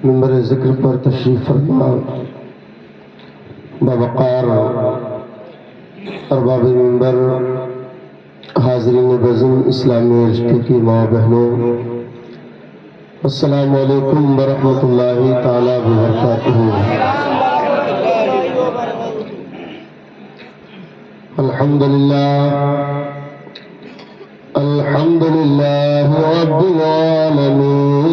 منبر ذکر پر تشریف فرما باوقار ارباب منبر، حاضرین بزم اسلامی رشتے کی ماں بہنوں، السلام علیکم ورحمۃ اللہ تعالی وبرکاتہ۔ الحمدللہ رب العالمین،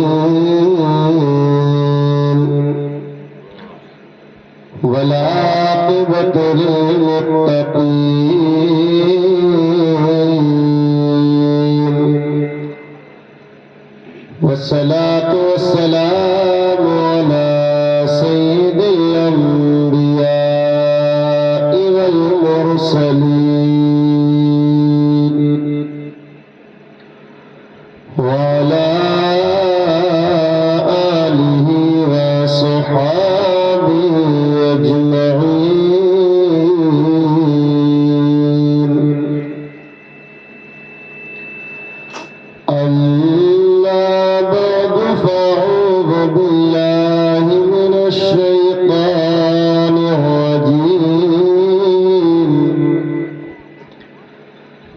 والعاقبۃ للمتقین، والصلاة والسلام على سید الانبیاء والمرسلین، وعلى آلہ وصحابہ اجمعین۔ اما بعد فاعوذ باللہ من الشیطان الرجیم،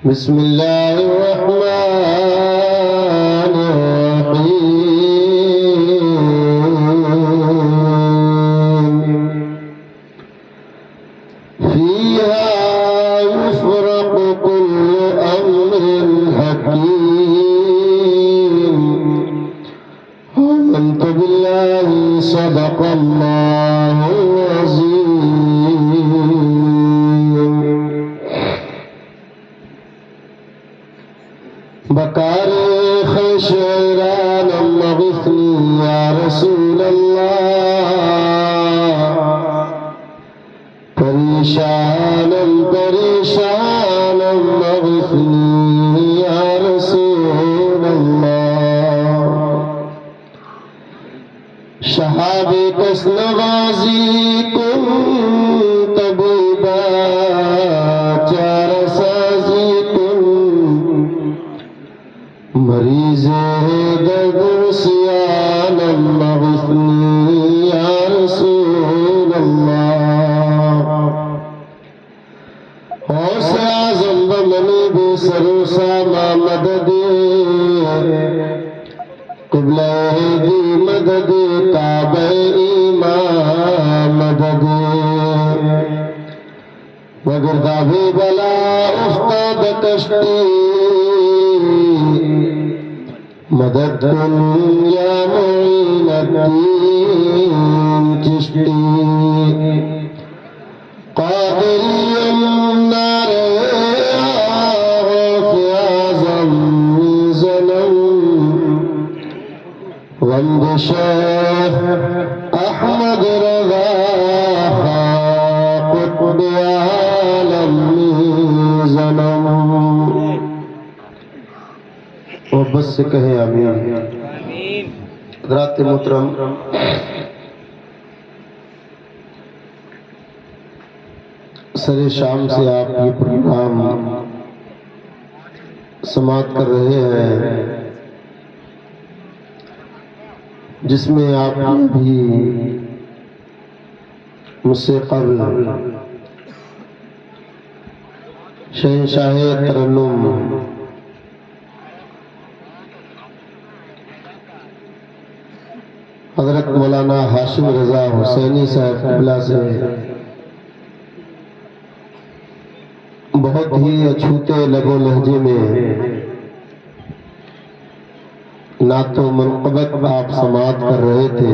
بسم اللہ الرحمن الرحیم۔ فیہا یفرق کل امر حکیم۔ آمنت باللہ صدق اللہ العظیم۔ بکار خشعران مغثنی یا رسول اللہ، پریشانم مغثنی یا رسول اللہ۔ شہاب کسن غازی کن طبیبا، چار سازی کن مریض درد سیانم مغثنی یا رسول اللہ۔ غوث اعظم بمنی بے سروسامہ مدد، قبلہ دی مدد، کعبہ ایمان مدد، وگردہ بھی بلا افتاد کشتی، مدد کن یا معین الدین چشتی۔ قادری النار غوث اعظم زنم، وند شیخ احمد رضا قطب عالم زنم۔ اور بس سے کہیں آمین۔ حضرات محترم، سر شام سے آپ یہ پروگرام سماعت کر رہے ہیں، جس میں آپ نے بھی مجھ سے قبل شہنشاہ ترنم حضرت مولانا ہاشم رضا حسینی صاحب قبلہ سے بہت ہی اچھوتے لب و لہجے میں نعت و منقبت آپ سماعت کر رہے تھے،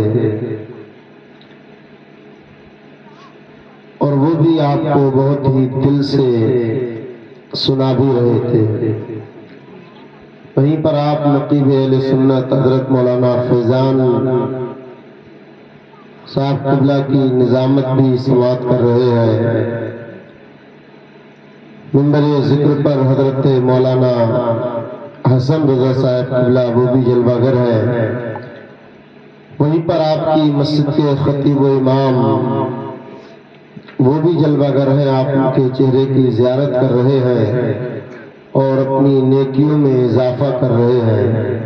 اور وہ بھی آپ کو بہت ہی دل سے سنا بھی رہے تھے۔ وہیں پر آپ نقیب اہل سنت حضرت مولانا فیضان صاحب قبلہ کی نظامت بھی سماعت کر رہے ہیں۔ منبر ذکر پر حضرت مولانا حسن رضا صاحب قبلہ وہ بھی جلوہ گر ہے۔ وہیں پر آپ کی مسجد کے خطیب و امام وہ بھی جلوہ گر ہیں، آپ ان کے چہرے کی زیارت کر رہے ہیں۔ اور اپنی نیکیوں میں اضافہ کر رہے ہیں۔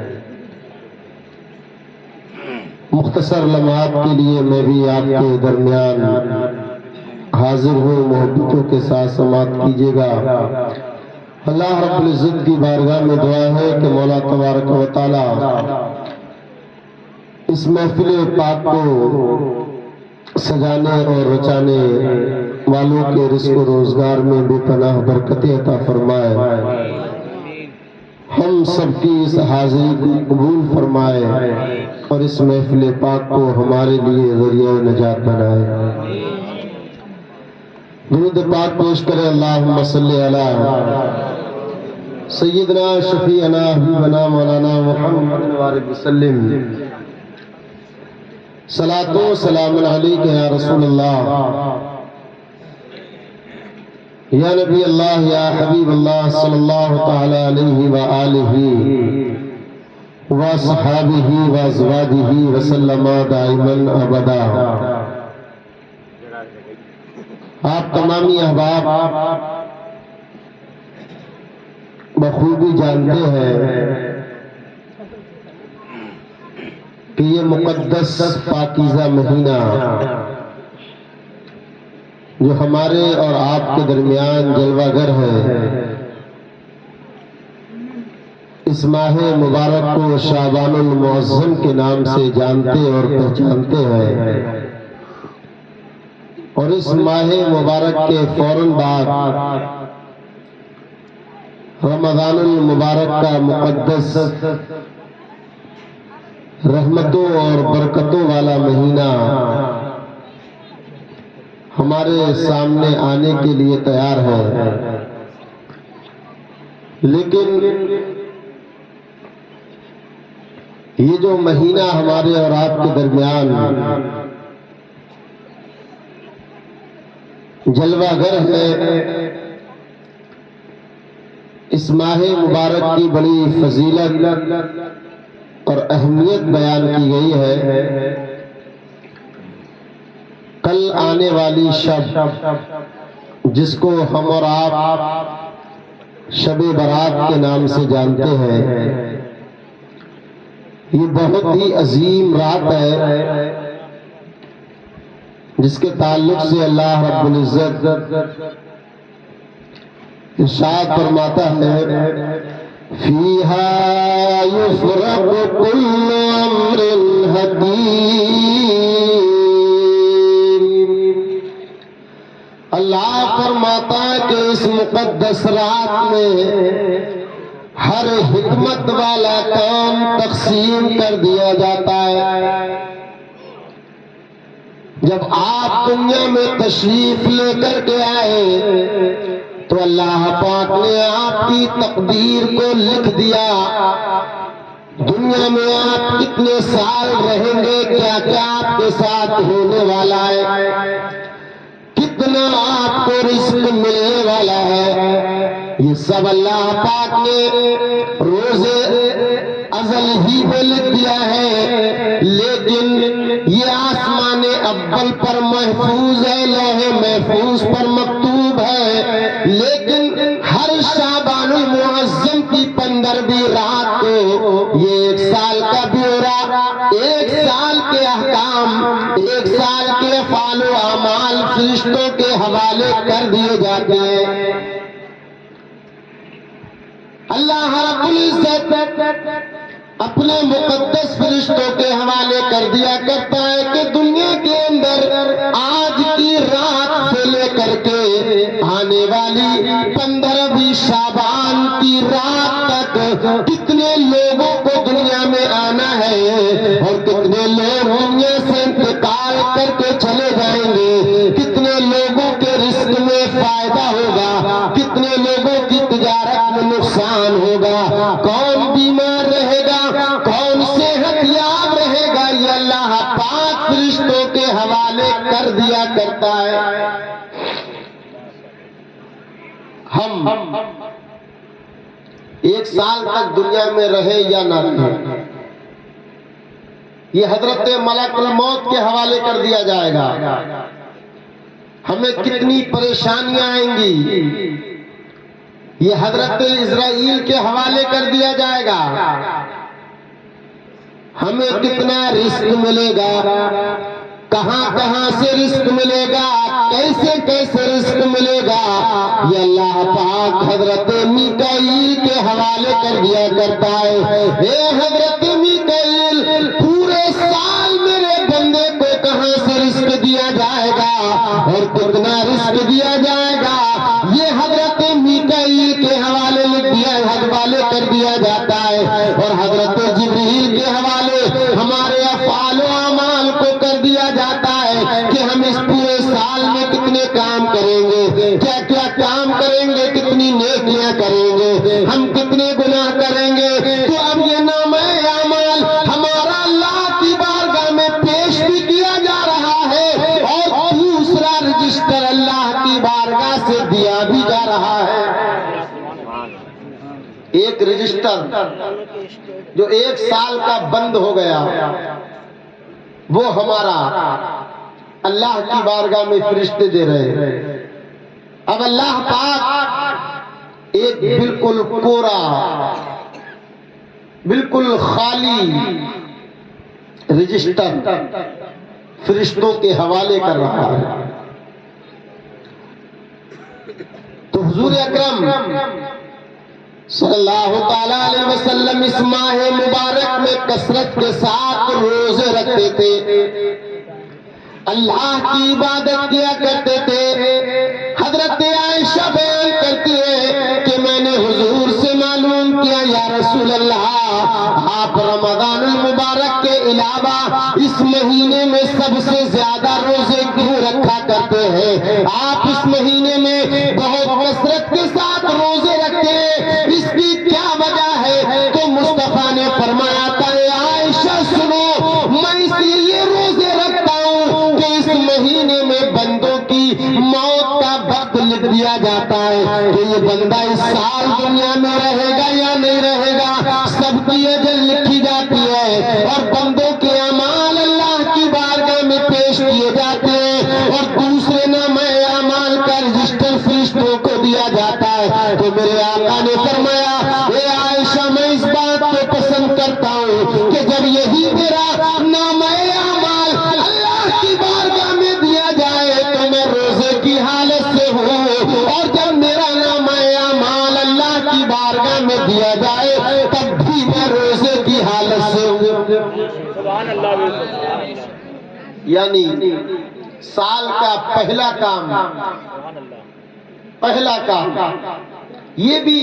مختصر لمحات کے لیے میں بھی آپ کے درمیان حاضر ہوں، محبتوں کے ساتھ سماعت کیجیے گا۔ اللہ رب العزت کی بارگاہ میں دعا ہے کہ مولا تبارک و تعالی اس محفل پاک کو سجانے اور رچانے والوں کے رزق و روزگار میں بے پناہ برکت عطا فرمائے، ہم سب کی اس حاضری کو قبول فرمائے اور اس محفل پاک کو ہمارے لیے ذریعہ نجات بنائے۔ درود پاک پیش کریں۔ اللہم صلی علی سیدنا شفیعنا حبیبنا مولانا محمد وآلہ وسلم۔ صلاۃ و سلام علیک یا رسول اللہ، یا نبی اللہ، یا حبیب اللہ، صلی اللہ تعالی علیہ وآلہ وصحابہ وازواجہ وسلم دائما ابدا۔ آپ تمامی احباب بخوبی جانتے ہیں کہ یہ مقدس پاکیزہ مہینہ جو ہمارے اور آپ کے درمیان جلوہ گر ہے، اس ماہ مبارک کو شعبان المعظم کے نام سے جانتے اور پہچانتے ہیں، اور اس ماہ مبارک کے فوراً بعد رمضان المبارک کا مقدس رحمتوں اور برکتوں والا مہینہ ہمارے سامنے آنے کے لیے تیار ہے، لیکن یہ جو مہینہ ہمارے اور آپ کے درمیان جلوہ گر ہے، اس ماہ مبارک کی بڑی فضیلت اور اہمیت بیان کی گئی ہے۔ کل آنے والی شب جس کو ہم اور آپ شب برات کے نام سے جانتے ہیں، یہ بہت ہی عظیم رات ہے جس کے تعلق سے اللہ رب العزت ارشاد فرماتا ہے، فیہا یفرق کل امر حکیم۔ اللہ فرماتا ہے کہ اس مقدس رات میں ہر حکمت والا کام تقسیم کر دیا جاتا ہے۔ جب آپ دنیا میں تشریف لے کر کے آئے تو اللہ پاک نے آپ کی تقدیر کو لکھ دیا، دنیا میں آپ کتنے سال رہیں گے، کیا کیا آپ کے ساتھ ہونے والا ہے، کتنا آپ کو رزق ملنے والا ہے، یہ سب اللہ پاک نے روز ازل ہی میں لکھ دیا ہے۔ لیکن یہ آسمان اول پر محفوظ ہے، لوح محفوظ پر مکتوب ہے، لیکن ہر شعبان المعظم کی 15ویں رات کو یہ 1 سال کا بیورا، 1 سال کے احکام، 1 سال کے افعال و اعمال فرشتوں کے حوالے کر دیے جاتے ہیں۔ اللہ رب العزت اپنے مقدس فرشتوں کے حوالے کر دیا کرتا ہے کہ دنیا کے اندر آج کی رات سے لے کر کے آنے والی 15ویں شعبان کی رات تک کتنے لوگوں کو دنیا میں آنا ہے اور کتنے لوگ دنیا سے انتقال کر کے چلے جائیں گے، کتنے لوگوں کے رزق میں فائدہ ہوگا، کتنے لوگوں کی تجارت میں نقصان ہوگا، کون بیمار رہے گا، کون صحت یاب رہے گا، یہ اللہ پاک فرشتوں کے حوالے کر دیا کرتا ہے۔ ہم 1 سال تک دنیا میں رہے یا نہ رہے، یہ حضرت ملک الموت کے حوالے کر دیا جائے گا۔ ہمیں کتنی پریشانیاں آئیں گی، یہ حضرت اسرائیل کے حوالے کر دیا جائے گا. ہمیں کتنا رزق ملے گا، کہاں کہاں سے رزق ملے گا، کیسے کیسے رزق ملے گا، یہ اللہ پاک حضرت میکائیل کے حوالے کر دیا کرتا ہے. اے حضرت میکائیل، پورے سال میرے بندے کو کہاں سے رزق دیا جائے گا اور کتنا رزق دیا جائے گا، یہ حضرت میکائیل کے حوالے کر دیا جاتا ہے. اور حضرت جبریل کے حوالے ہمارے افعال و اعمال کو کر دیا جاتا ہے کہ ہم اس پورے سال میں کتنے کام کریں گے، کیا کیا کام کریں گے، کتنی نیکیاں کریں گے، ہم کتنے گناہ کریں گے. تو اب یہ نامہ اعمال ہمارا اللہ کی بارگاہ میں پیش بھی کیا جا رہا ہے اور دوسرا رجسٹر اللہ کی بارگاہ سے دیا بھی جا رہا ہے. ایک رجسٹر جو 1 سال کا بند ہو گیا، وہ ہمارا اللہ کی بارگاہ میں فرشتے دے رہے ہیں. اب اللہ پاک ایک بالکل کورا، بالکل خالی رجسٹر فرشتوں کے حوالے کر رہا ہے. تو حضور اکرم صلی اللہ تعالیٰ علیہ وسلم اس ماہ مبارک میں کثرت کے ساتھ روزے رکھتے تھے، اللہ کی عبادت کیا کرتے تھے. حضرت عائشہ بیان کرتی ہے کہ میں نے حضور سے معلوم کیا، یا رسول اللہ، آپ رمضان المبارک کے علاوہ اس مہینے میں سب سے زیادہ روزے کیوں رکھا کرتے ہیں؟ آپ اس مہینے میں بہت کثرت کے ساتھ روزے رکھتے ہیں، اس کی کیا وجہ ہے؟ تو مصطفیٰ نے فرمایا تھا، عائشہ سنو، میں اس لیے روزے رکھتا ہوں کہ اس مہینے میں بندوں کی موت کا وقت لکھ دیا جاتا ہے کہ یہ بندہ اس سال دنیا میں رہے گا یا نہیں رہے گا. سب کی اجل لکھی جاتی ہے اور بندوں کے اعمال اللہ کی بارگاہ میں پیش کیے جاتے ہیں اور دوسرے نامہ اعمال کا رجسٹر فرشتوں کو دیا جاتا ہے. تو میرے آقا نے فرمایا، اے عائشہ، میں اس بات کو پسند کرتا ہوں کہ جب یہی میرا نامہ اعمال اللہ کی بارگاہ میں دیا جائے تو میں روزے کی حالت سے ہوں، اور جب میرا نامہ اعمال اللہ کی بارگاہ میں دیا جائے تب بھی میں روزے کی حالت سے ہوں. سبحان اللہ. یعنی سال کا پہلا کام، پہلا کام یہ بھی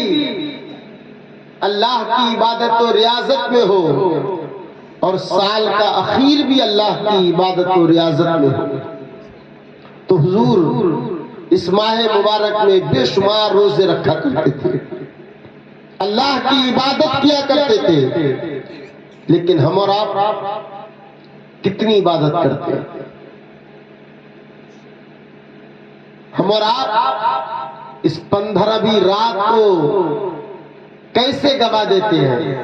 اللہ کی عبادت و ریاضت میں ہو اور سال کا اخیر بھی اللہ کی عبادت و ریاضت میں ہو. تو حضور اس ماہ مبارک میں بے شمار روزے رکھا کرتے تھے، اللہ کی عبادت کیا کرتے تھے. لیکن ہم اور آپ کتنی عبادت کرتے ہیں؟ ہم اور آپ اس 15ویں رات کو کیسے گوا دیتے ہیں؟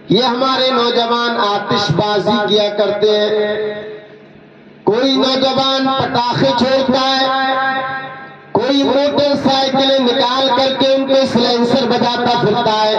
یہ ہمارے نوجوان آتش بازی کیا کرتے ہیں. کوئی نوجوان پٹاخے چھوڑتا ہے، کوئی موٹر سائیکلیں نکال کر کے ان کے سلینسر بجاتا پھرتا ہے.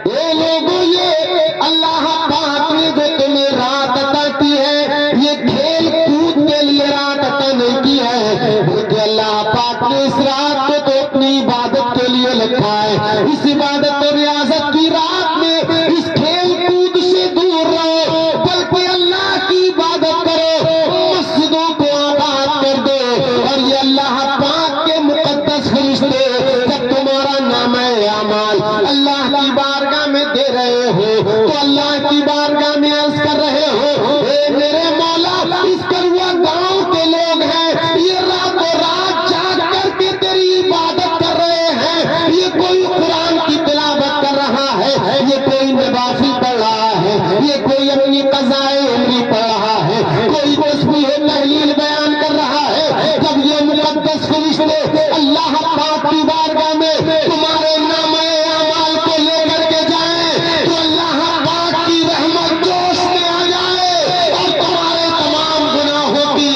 اے لوگوں، یہ اللہ پاک نے جو تمہیں رات عطا کی ہے، یہ کھیل کود کے لیے رات عطا نہیں کی ہے، بلکہ اللہ پاک نے اس رات کو تو اپنی عبادت کے لیے لکھا ہے. اس عبادت اور ریاضت کی رات میں اس کھیل کود سے دور رہو، بلکہ اللہ کی عبادت کرو، مسجدوں کو آباد کر دو. اور یہ اللہ پاک کے مقدس فرشتے جب تمہارا نامہ اعمال اللہ کی بارگاہ میں دے رہے ہو تو اللہ کی بارگاہ میں عرض کر رہے ہو، اے میرے مولا، اس کروا گاؤں کے لوگ ہیں، یہ راتوں رات جاگ کر کے تیری عبادت کر رہے ہیں. یہ کوئی قرآن کی تلاوت کر رہا ہے، یہ کوئی نوافل پڑھ رہا ہے، یہ کوئی اپنی قضائے عمری پڑھ رہا ہے، کوئی تسبیح تحلیل بیان کر رہا ہے. جب یہ مقدس فرشتے اللہ پاک کی بارگاہ میں تمہارے نامہ اعمال کو لے کر کے جائیں تو اللہ پاک کی رحمت جوش میں آ جائے اور تمہارے تمام گناہوں کی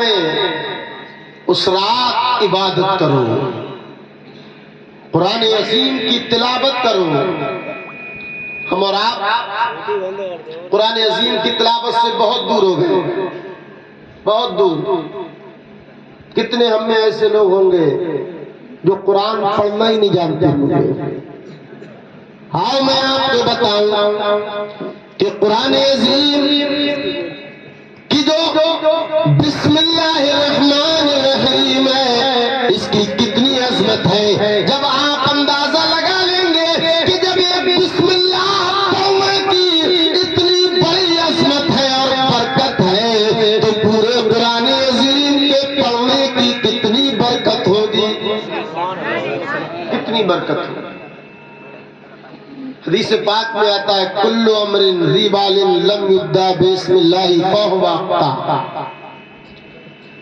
میں اس رات عبادت کرو، قرآن عظیم کی تلاوت کرو۔ ہم اور آپ قرآن عظیم کی تلاوت سے بہت دور ہو گئے، بہت دور۔ کتنے ہم میں ایسے لوگ ہوں گے جو قرآن پڑھنا ہی نہیں جانتے ہوں گے۔ آؤ میں آپ کو بتاؤں کہ قرآن عظیم کی جو بسم اللہ الرحمن الرحیم ہے، اس کی کتنی عظمت ہے۔ جب آپ اندازہ لگا لیں گے کہ جب یہ بسم اللہ پڑھنے کی اتنی بڑی عظمت ہے اور برکت ہے، تو پورے قرآن عظیم کے پڑھنے کی کتنی برکت ہوگی، کتنی برکت ہوگی۔ حدیث پاک میں آتا ہے کل امر ذی بال لم یبدا بسم اللہ فہو اخطا،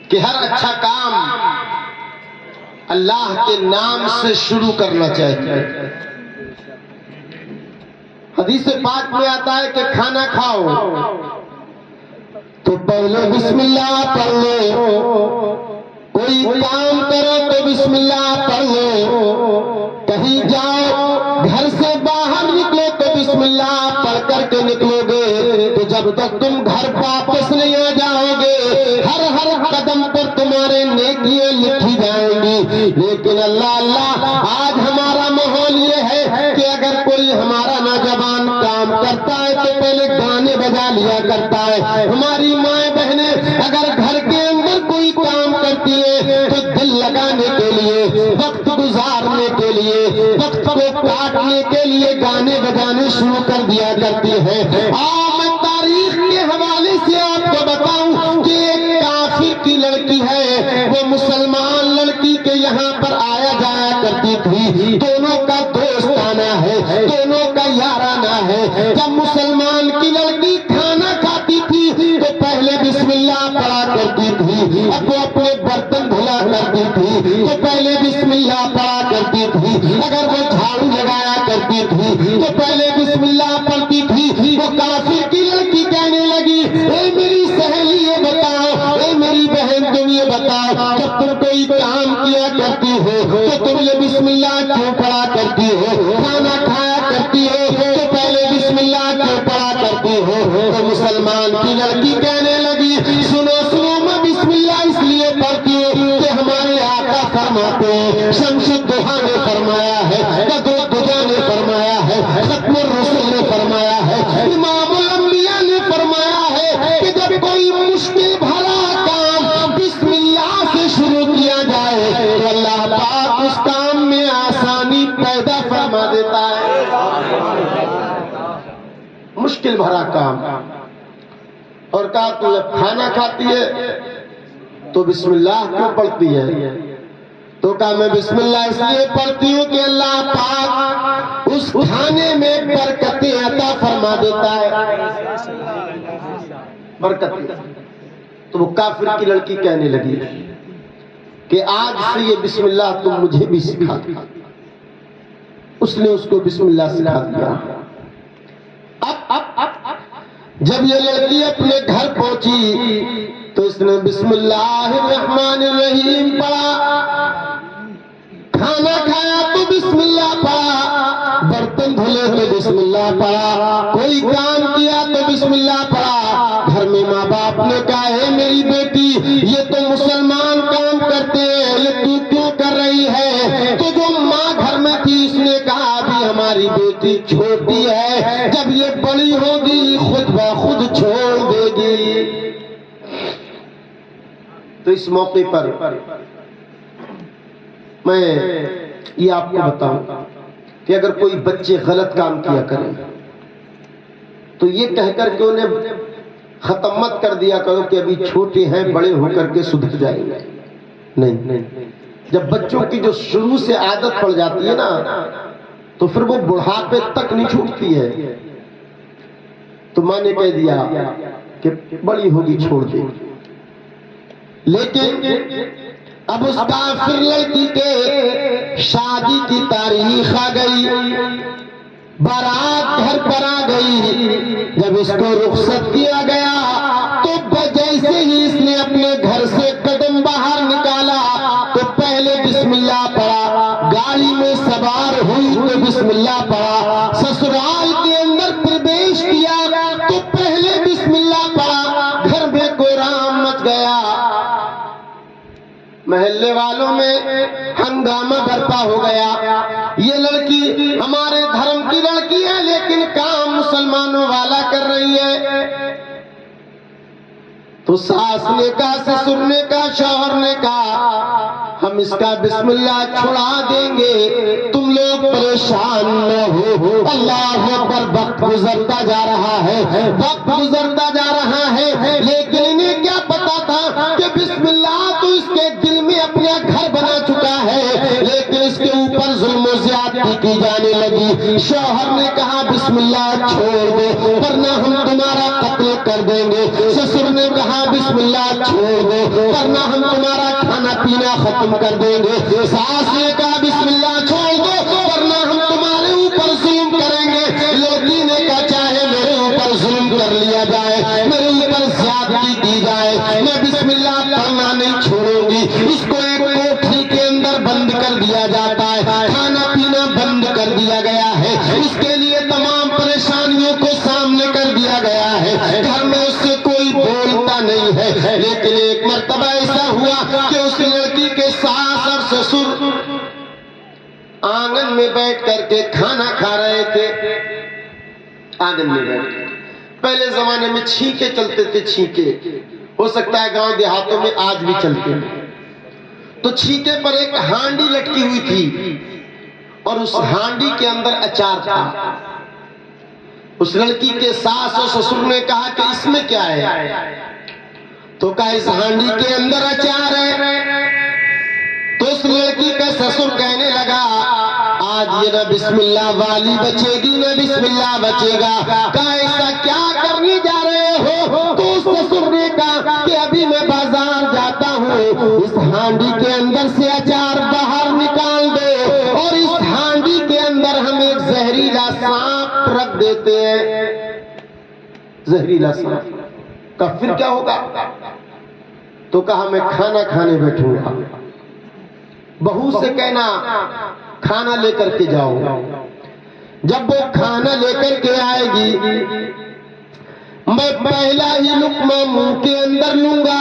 کہ ہر اچھا کام اللہ کے نام سے شروع کرنا چاہیے۔ حدیث پاک میں آتا ہے کہ کھانا کھاؤ تو پہلے بسم اللہ پڑھ لو، کوئی کام کرو تو بسم اللہ پڑھ لو، کہیں جاؤ گھر سے باہر نکلو تو بسم اللہ پڑھ کر کے نکلو گے، تو جب تک تم گھر واپس نہیں آ جاؤ گے ہر ہر قدم پر تمہارے نیکیاں لکھی جائیں گی۔ لیکن اللہ آج ہمارا ماحول یہ ہے کہ اگر کوئی ہمارا نوجوان کام کرتا ہے تو پہلے گانے بجا لیا کرتا ہے۔ ہماری مائیں بہنیں اگر گھر کے اندر کوئی کام کرتی ہے تو دل لگانے کے لیے، وقت گزارنے کے لیے، وقت کو کاٹنے کے لیے گانے بجانے شروع کر دیا کرتی ہے۔ میں تاریخ کے حوالے سے آپ کو بتاؤں کہ ایک کافر کی لڑکی ہے، وہ مسلمان لڑکی کے یہاں پر آیا جایا کرتی تھی، دونوں کا دوستانہ ہے، دونوں کا یارانہ ہے۔ جب مسلمان کی لڑکی کھانا کھاتی تھی تو پہلے بسم اللہ پڑھا کرتی تھی، اب وہ اپنے برتن دھلا کرتی تھی تو پہلے بسم اللہ پڑھا کرتی تھی، اگر وہ جھاڑو لگایا کرتی تھی تو پہلے بسم اللہ پڑھتی تھی۔ وہ کافر کی لڑکی کہنے لگی اے میری سہیلی یہ بتاؤ، اے میری بہن تم یہ بتاؤ، جب تم کوئی کام کیا کرتی ہو تو تم یہ بسم اللہ کیوں پڑھا کرتی ہو؟ کھانا کھایا کرتی ہو تو پہلے بسم اللہ کیوں پڑھا کرتی ہو؟ تو مسلمان کی لڑکی کہنے لگی سنو سنو، میں بسم اللہ اس لیے پڑھتی ہوں کہ ہمارے آقا فرماتے ہیں، شمس الضحیٰ نے فرمایا ہے، بدر الدجا نے فرمایا ہے، ختم الرسل نے فرمایا ہے، امام الانبیاء نے فرمایا ہے کہ جب کوئی مشکل بھرا کام بسم اللہ سے شروع کیا جائے تو اللہ پاک اس کام میں آسانی پیدا فرما دیتا ہے۔ مشکل بھرا کام، اور کہا تو جب کھانا کھاتی ہے تو بسم اللہ کیوں پڑھتی ہے؟ تو کہا میں بسم اللہ اس لیے پڑھتی ہوں کہ اللہ پاک اس کھانے میں برکتیں عطا فرما دیتا ہے، برکت۔ تو وہ کافر کی لڑکی کہنے لگی کہ آج سے یہ بسم اللہ تم مجھے بھی سکھا دو۔ اس نے اس کو بسم اللہ سکھا دیا۔ جب یہ لڑکی اپنے گھر پہنچی تو اس نے بسم اللہ الرحمن الرحیم پڑھا، کھانا کھایا تو بسم اللہ پڑھا، برتن دھلے تو بسم اللہ پڑھا، کوئی کام کیا تو بسم اللہ پڑھا۔ گھر میں ماں باپ نے کہا ہے میری بیٹی یہ تو مسلمان کام کرتے ہیں، یہ تو کیوں کر رہی ہے؟ تو جو ماں گھر میں تھی اس نے کہا ابھی ہماری بیٹی چھوٹی ہے، جب یہ بڑی ہوگی خود بخود چھوڑ دے گی۔ تو اس موقع پر میں یہ آپ کو بتاؤں کہ اگر کوئی بچے غلط کام کیا کریں تو یہ کہہ کر کے انہیں ختم مت کر دیا کرو کہ ابھی چھوٹے ہیں بڑے ہو کر کے سدھر جائیں گے۔ نہیں، جب بچوں کی جو شروع سے عادت پڑ جاتی ہے نا تو پھر وہ بڑھاپے تک نہیں چھوٹتی ہے۔ تو ماں نے کہہ دیا کہ بڑی ہوگی چھوڑ دے، لیکن اب اس کافر لڑکی کے شادی کی تاریخ آ گئی، بارات گھر پر آ گئی۔ جب اس کو رخصت کیا گیا تو جیسے ہی اس نے اپنے گھر سے محلے والوں میں ہنگامہ برپا ہو گیا، یہ لڑکی ہمارے دھرم کی لڑکی ہے لیکن کام مسلمانوں والا کر رہی ہے۔ تو ساس نے کہا، سسر نے کہا، شوہر نے کہا ہم اس کا بسم اللہ چھڑا دیں گے، تم لوگ پریشان نہ ہو۔ اللہ اکبر، وقت گزرتا جا رہا ہے، وقت گزرتا جا رہا ہے، لیکن انہیں کیا پتا تھا کہ بسم اللہ تو اس کے دل میں اپنا گھر بنا چکا ہے، لیکن اس کے اوپر ظلم و زیادتی کی جانے لگی۔ شوہر نے کہا بسم اللہ چھوڑ دو ورنہ ہم تمہارا قتل کر دیں گے، سسر نے کہا بسم اللہ چھوڑ دو ورنہ ہم تمہارا کھانا پینا ختم کر دیں گے، ساس نے کہا بسم اللہ چھوڑ دو ورنہ ہم تمہارے اوپر ظلم کریں گے، لڑکی نے کہا چاہے میرے اوپر ظلم کر لیا جائے، میرے اوپر زیادتی کی جائے، میں بسم اللہ پڑھنا نہیں چھوڑوں گی۔ اس کو ایک کوٹھی کے اندر بند کر دیا جاتا ہے، کھانا پینا بند کر دیا گیا ہے، اس کے لیے تمام پریشانیوں کو سامنے کر دیا گیا ہے، گھر میں اس سے کوئی بولتا نہیں ہے۔ لیکن ایک مرتبہ ایسا ہوا کہ اس لڑکی کے ساس اور سسر آنگن میں بیٹھ کر کے کھانا کھا رہے تھے، آنگن میں بیٹھ کر۔ پہلے زمانے میں چھینکے چلتے تھے، چھینکے، ہو سکتا ہے گاؤں دیہاتوں میں آج بھی چلتے ہیں۔ تو چھینکے پر ایک ہانڈی لٹکی ہوئی تھی اور اس ہانڈی کے اندر اچار تھا۔ اس لڑکی کے ساس اور سسر نے کہا کہ اس میں کیا ہے؟ تو کہا اس ہانڈی کے اندر اچار ہے۔ تو اس لڑکی کا سسر کہنے لگا آج یہ نہ بسم اللہ والی بچے گی نہ بسم اللہ بچے گا۔ کہا ایسا کیا کرنے جا رہے ہو؟ تو اس سسر نے کہا کہ ابھی میں بازار جاتا ہوں، اس ہانڈی کے اندر سے اچار باہر نکال دو اور اس ہانڈی کے اندر ہم ایک زہریلا سانپ رکھ دیتے ہیں۔ زہریلا سانپ کا پھر کیا ہوگا؟ تو کہا میں کھانا کھانے بیٹھوں گا، بہو سے کہنا کھانا لے کر کے جاؤ۔ جب وہ کھانا لے کر کے آئے گی میں پہلا ہی لقمہ منہ کے اندر لوں گا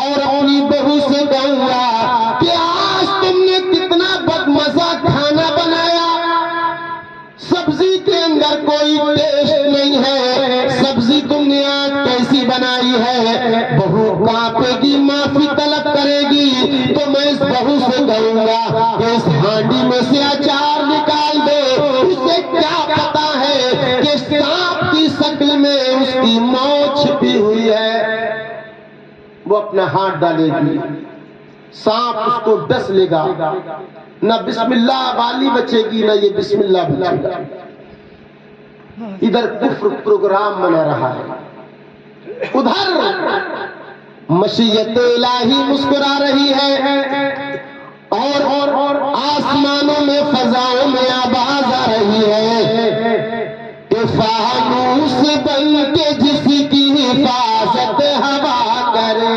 اور اپنی بہو سے کہوں گا کہ آج تم نے کتنا بدمزہ کھانا بنایا، سبزی کے اندر کوئی ٹیسٹ نہیں ہے، سبزی تم نے آج کیسی بنائی ہے؟ بہو کانپے گی، معافی طلب کرے گی، تو میں اس بہو سے کہوں گا کہ اس ہانڈی میں سے اچار نکال دو۔ اسے کیا پتا ہے کہ سانپ کی شکل میں اس کی موت چھپی ہوئی ہے۔ وہ اپنا ہاتھ ڈالے گی، سانپ اس کو ڈس لے گا، نہ بسم اللہ والی بچے گی نہ یہ بسم اللہ بچے گا۔ ادھر کفر پروگرام بنا رہا ہے، ادھر مشیت الہی مسکرا رہی ہے اور آسمانوں میں فضاؤں میں آواز آ رہی ہے کہ فانوس بن کے جس کی حفاظت ہوا کرے،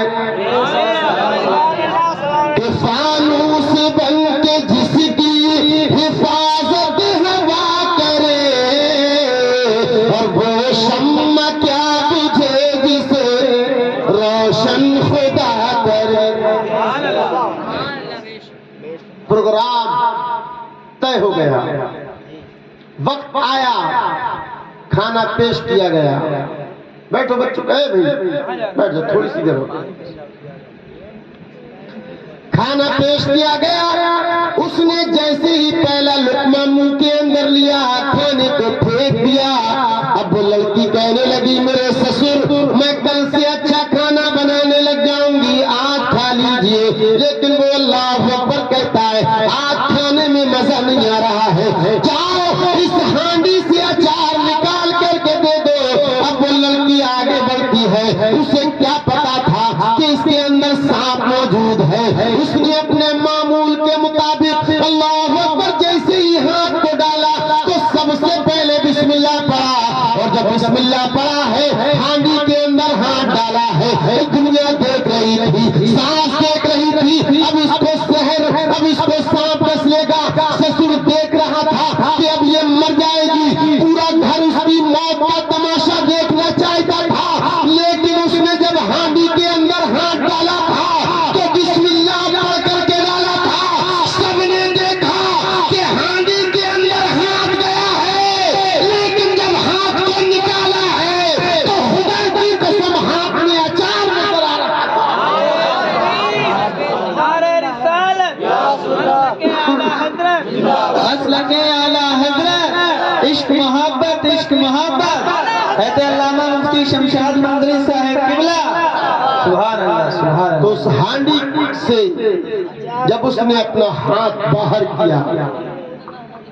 کہ فانوس بن کے جس کی حفاظت ہوا کرے، اور وہ شمع کیا بجھے جسے روشن خدا کرے۔ پروگرام طے ہو گیا، وقت آیا، کھانا پیش کیا گیا۔ بیٹھو بچوں، اے بھائی بیٹھ جاؤ، تھوڑی سی دیر ہو۔ کھانا پیش کیا گیا، اس نے جیسے ہی پہلا لقمہ منہ کے اندر لیا کھانے کو پھینک دیا۔ اب وہ لڑکی کہنے لگی میرے سسر میں کل سے اچھا کھانا بنانے لگ جاؤں گی، آج کھا لیجئے۔ لیکن وہ اللہ اکبر کہتا ہے آج کھانے میں مزہ نہیں آ رہا ہے، جاؤ اس ہانڈی سے اچار نکال کر کے دے دو۔ اب وہ لڑکی آگے بڑھتی ہے، اسے کیا پتا تھا کہ اس کے اندر سانپ موجود ہے۔ اس نے اپنے معمول کے مطابق اللہ اکبر جیسے ہی ہاتھ کو ڈالا تو سب سے پہلے بسم اللہ پڑھا، اور جب بسم اللہ پڑھا ہے ہانڈی کے اندر ہاتھ ڈالا ہے۔ دنیا دیکھ رہی تھی، سانس دیکھ رہی تھی، اب اس کو سحر، اب اس کو سانپ ڈس لے گا۔ سسر دیکھ رہا تھا کہ اب یہ مر جائے گی، پورا گھر اس کی موت کا تماشا دیکھنا چاہتا تھا، لیکن اس نے جب ہانڈی کے اندر ہاتھ ڈالا تھا تو بسم اللہ مسلک اعلیٰ حضرت عشق محبت حضرت علامہ مفتی شمشاد مدری صاحب قبلہ سبحان اللہ سبحان تو اللہ. اس ہانڈی سے جب اس نے اپنا ہاتھ باہر کیا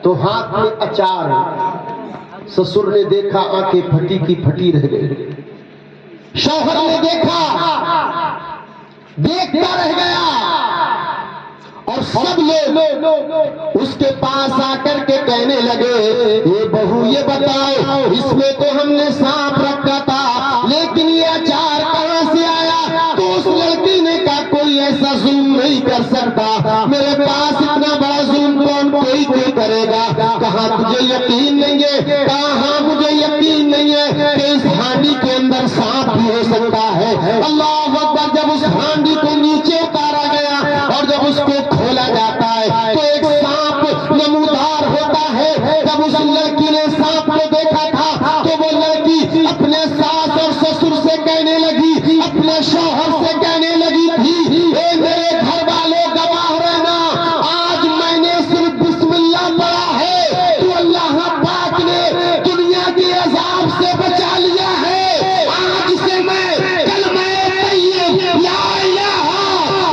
تو ہاتھ میں اچار. سسر نے دیکھا آنکھیں پھٹی کی پھٹی رہ گئی. شوہر نے دیکھا دیکھتا رہ گیا. اور سب لوگ اس کے پاس آ کر کے کہنے لگے اے بہو یہ بتاؤ اس میں تو ہم نے سانپ رکھا تھا لیکن یہ اچار کہاں سے آیا؟ تو اس لڑکی نے کہا کوئی ایسا ظلم نہیں کر سکتا، میرے پاس اتنا بڑا ظلم کون کوئی کرے گا. کہا تجھے یقین نہیں ہے؟ کہا ہاں مجھے یقین نہیں ہے کہ اس ہانڈی کے اندر سانپ بھی ہو سکتا ہے. اللہ اکبر. جب اس ہانڈی کو نیچے اتارا گیا اور جب اس کو کھولا جاتا ہے تو ایک سانپ نمودار ہوتا ہے. جب اس لڑکی نے سانپ کو دیکھا تھا تو وہ لڑکی اپنے ساس اور سسر سے کہنے لگی، اپنے شوہر سے کہنے لگی تھی اے میرے گھر والوں گواہ رہنا، آج میں نے صرف بسم اللہ پڑھا ہے تو اللہ پاک نے دنیا کے عذاب سے بچا لیا ہے. آج سے میں کلمہ طیب لا الہ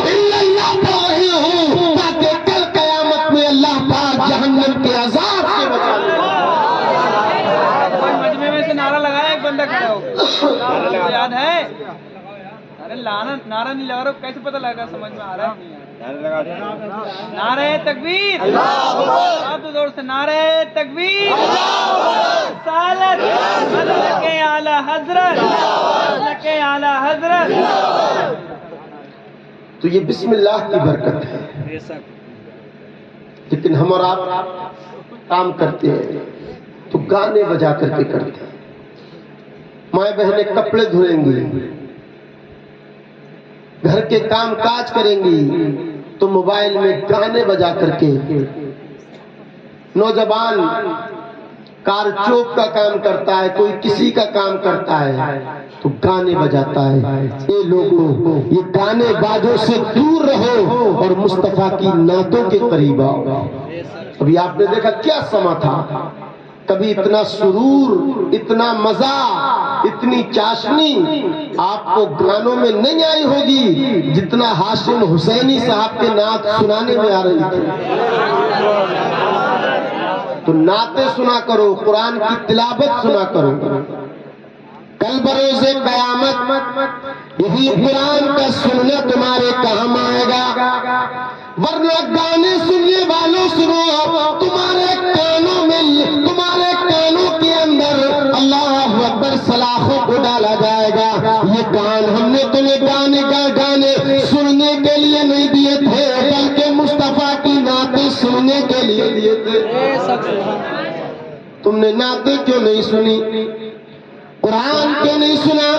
الا اللہ پڑھ رہی ہوں تاکہ کل قیامت میں اللہ پاک جہنم کے عذاب سے بچا لے. مجمع میں سے نعرہ لگایا ایک بندہ کھڑا ہو یاد ہے؟ ارے لعنت نعرہ نہیں لگا رہا کیسے پتہ لگا؟ سمجھ میں آ رہا ہے؟ نعرہ تکبیر آپ تو زور سے نعرہ تکبیر رسالت مسلک اعلیٰ حضرت مسلک اعلیٰ حضرت. تو یہ بسم اللہ کی برکت ہے. لیکن ہم اور آپ کام کرتے ہیں تو گانے بجا کر کے کرتے ہیں. مائیں بہنیں کپڑے دھوئیں گی، گھر کے کام کاج کریں گی تو موبائل میں گانے بجا کر کے. نوجوان کار چوک کا کام کرتا ہے، کوئی کسی کا کام کرتا ہے تو گانے بجاتا ہے. اے لوگوں یہ گانے بازوں سے دور رہو اور مصطفیٰ کی نعتوں کے قریب آؤ. ابھی آپ نے دیکھا کیا سما تھا، کبھی اتنا سرور، اتنا مزہ، اتنی چاشنی آپ کو گانوں میں نہیں آئی ہوگی جتنا ہاشم حسینی صاحب کے نعت سنانے میں آ رہی تھی. تو نعتیں سنا کرو، قرآن کی تلاوت سنا کرو. کل بروز قیامت یہی قرآن کا سننا تمہارے کام آئے گا. ورنہ گانے سننے والوں سنو، تمہارے کانوں کے اندر اللہ اکبر سلاخوں کو ڈالا جائے گا. یہ کان ہم نے تمہیں گانے سننے کے لیے نہیں دیے تھے بلکہ مصطفیٰ کی نعتیں سننے کے لیے دیے تھے. تم نے نعتیں کیوں نہیں سنی؟ قرآن کیوں نہیں سنا؟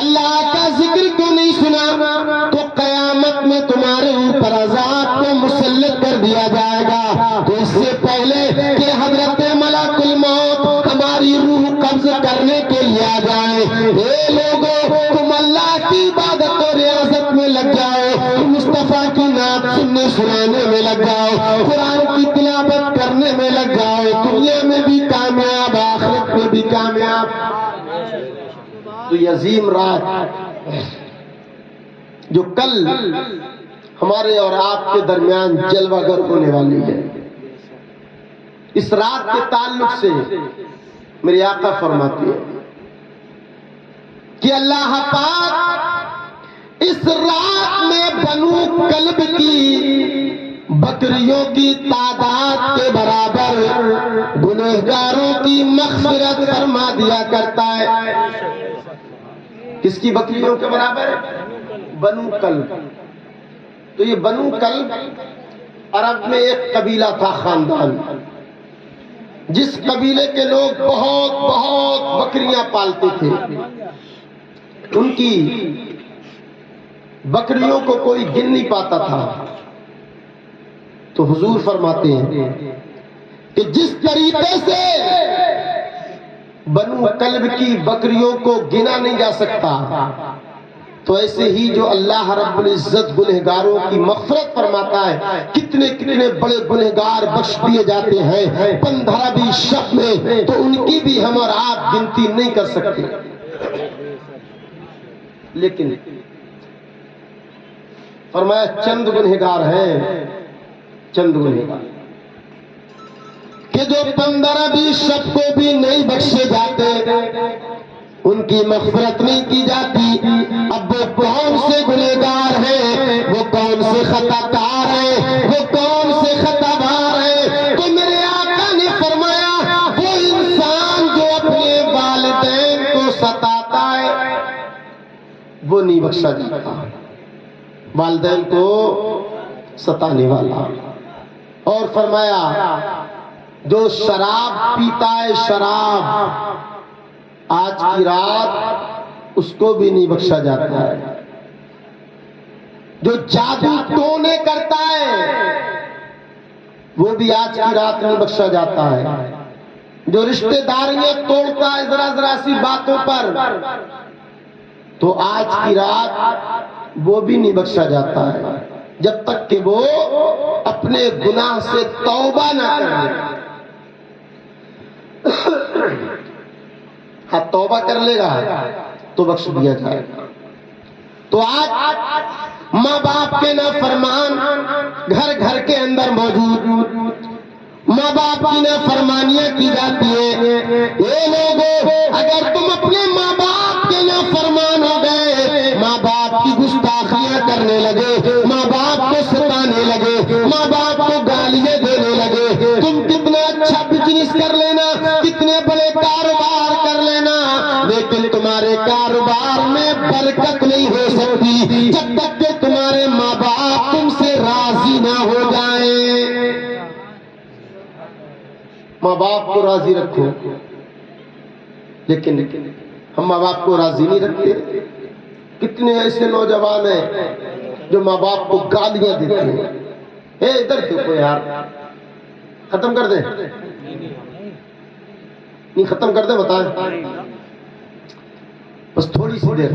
اللہ کا ذکر کیوں نہیں سنا؟ تو قیامت میں تمہارے اوپر عذاب کو مسلط کر دیا جائے گا. تو اس سے پہلے کہ حضرت ملک الموت ہماری روح قبض کرنے کے لیے آ جائے، اے لوگوں تم اللہ کی عبادت و ریاضت میں لگ جاؤ، مصطفیٰ کی نعت سننے سنانے میں لگ جاؤ، قرآن کی تلاوت کرنے میں لگ جاؤ. دنیا میں بھی کامیاب، آخرت میں بھی کامیاب. تو یہ عظیم رات جو کل ہمارے اور آپ کے درمیان جلوہ گر ہونے والی ہے، اس رات کے تعلق سے میرے آقا فرماتی ہے کہ اللہ پاک اس رات میں بنو کلب کی بکریوں کی تعداد کے برابر گنہگاروں کی مغفرت فرما دیا کرتا ہے. کس کی بکریوں کے برابر؟ بنو کلب. تو یہ بنو کلب عرب میں ایک قبیلہ تھا، خاندان، جس قبیلے کے لوگ بہت بہت بکریاں پالتے تھے. ان کی بکریوں کو کوئی گن نہیں پاتا تھا. تو حضور فرماتے ہیں کہ جس طریقے سے بنو کلب کی بکریوں کو گنا نہیں جا سکتا، تو ایسے ہی جو اللہ رب العزت گنہگاروں کی مغفرت فرماتا ہے، کتنے کتنے بڑے گنہگار بخش دیے جاتے ہیں 15 شب میں، تو ان کی بھی ہم اور آپ گنتی نہیں کر سکتے. لیکن فرمایا چند گنہگار ہیں، چند گنہگار کہ جو 15 شب کو بھی نہیں بخشے جاتے، ان کی مغفرت نہیں کی جاتی. اب وہ کون سے گنہگار ہیں، وہ کون سے خطا کار ہیں، وہ کون سے خطا بار ہیں؟ تو میرے آقا نے فرمایا وہ انسان جو اپنے والدین کو ستاتا ہے وہ نہیں بخشا جاتا. والدین کو ستانے والا. اور فرمایا جو شراب پیتا ہے، شراب آج کی رات اس کو بھی نہیں بخشا جاتا ہے. جو جادو ٹونے کرتا ہے وہ بھی آج کی رات نہیں بخشا جاتا ہے. جو رشتہ داریاں توڑتا ہے ذرا ذرا سی باتوں پر، تو آج کی رات وہ بھی نہیں بخشا جاتا ہے جب تک کہ وہ اپنے گناہ سے توبہ نہ کرے. ہاں توبہ کر لے گا تو بخش دیا جائے گا. تو آج ماں باپ کے نافرمان گھر گھر کے اندر موجود، ماں باپ کی نافرمانیاں کی جاتی ہیں. اے لوگوں، اگر تم اپنے ماں باپ کے نافرمان ہو گئے، ماں باپ کی گستاخیاں کرنے لگے، ماں باپ کو ستانے لگے، ماں باپ کو گالیاں دینے لگے، تم کتنا اچھا بزنس کر لینا، کتنے بڑے کاروبار کر لینا، لیکن تمہارے کاروبار میں برکت نہیں ہو سکتی جب تک کہ تمہارے ماں باپ تم سے راضی نہ ہو جائیں. ماں باپ کو راضی رکھو. لیکن ہم ماں باپ کو راضی نہیں رکھتے. کتنے ایسے نوجوان ہیں جو ماں باپ کو گالیاں دیتے ہیں. اے ادھر دیکھو یار، ختم کر دیں؟ نہیں ختم کر دیں؟ بتائیں بس تھوڑی سی دیر.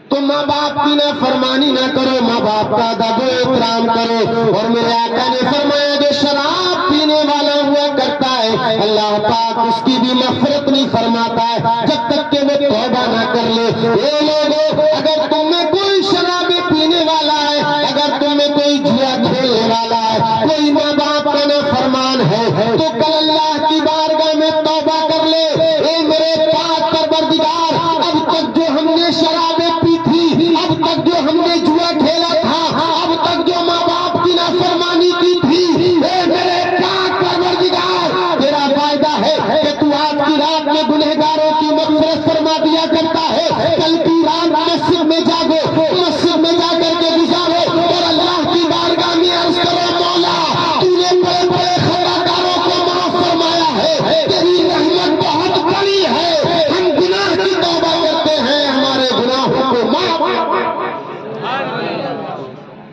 تو ماں باپ کی نافرمانی نہ کرو، ماں باپ کا ادب و احترام کرو. اور میرے آقا نے فرمایا جو شراب پینے والا ہوا کرتا ہے اللہ پاک اس کی بھی مغفرت نہیں فرماتا ہے جب تک کہ وہ توبہ نہ کر لے. اے لوگوں، اگر تم میں کوئی شرابیں پینے والا ہے، اگر تم میں کوئی جوا کھیلنے والا ہے، کوئی ماں باپ کا نافرمان ہے، تو کل اللہ کی بارگاہ میں توبہ کر لے. اے میرے پاک پروردگار، اب تک جو ہم نے شرابیں پی تھی، اب تک جو ہم نے جوا کھیلا تھا، اب تک جو ماں باپ کی نافرمانی کی تھی، اے میرے پاک پروردگار، تیرا وعدہ ہے کہ تو آج کی رات میں گنہگاروں کی مغفرت فرما دیا کرتا ہے. کل کی رات مسجد میں جاگو، مسجد میں جا کر کے گزارو اور اللہ کی بارگاہ میں عرض کرو مولا تو نے بڑے بڑے خطاکاروں کو معاف فرمایا ہے، تیری رحمت بہت بڑی ہے، ہم گناہ کی توبہ کرتے ہیں، ہمارے گناہوں کو معاف.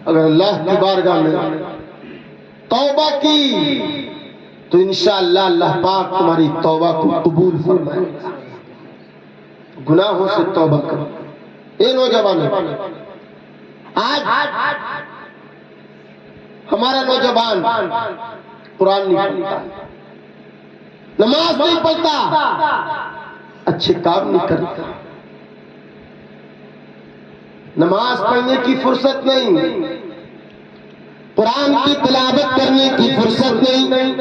اگر اللہ کی بارگاہ میں توبہ کی تو انشاءاللہ اللہ پاک تمہاری توبہ کو قبول فرمائے گا. گناہوں سے توبہ کرو. اے نوجوان، آج ہمارا نوجوان قرآن نہیں پڑھتا، نماز نہیں پڑھتا، اچھے کام نہیں کرتا، نماز پڑھنے کی فرصت نہیں، قرآن کی تلاوت کرنے کی فرصت نہیں.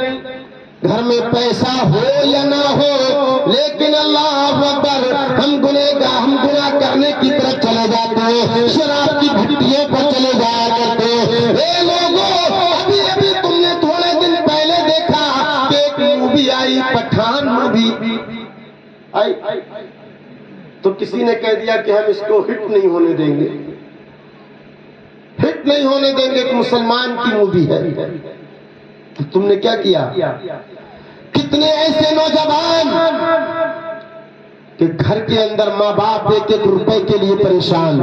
گھر میں پیسہ ہو یا نہ ہو، لیکن اللہ اکبر، ہم گناہ کرنے کی طرف چلے جاتے ہیں، شراب کی بھٹیوں پر چلے جایا کرتے ہیں. اے لوگوں، ابھی تم نے تھوڑے دن پہلے دیکھا کہ ایک مووی آئی، پٹھان مووی آئی، تو کسی نے کہہ دیا کہ ہم اس کو ہٹ نہیں ہونے دیں گے، ہٹ نہیں ہونے دیں گے، کہ مسلمان کی مووی ہے. تو تم نے کیا کیا؟ کتنے ایسے نوجوان کہ گھر کے اندر ماں باپ 1-1 روپے کے لیے پریشان،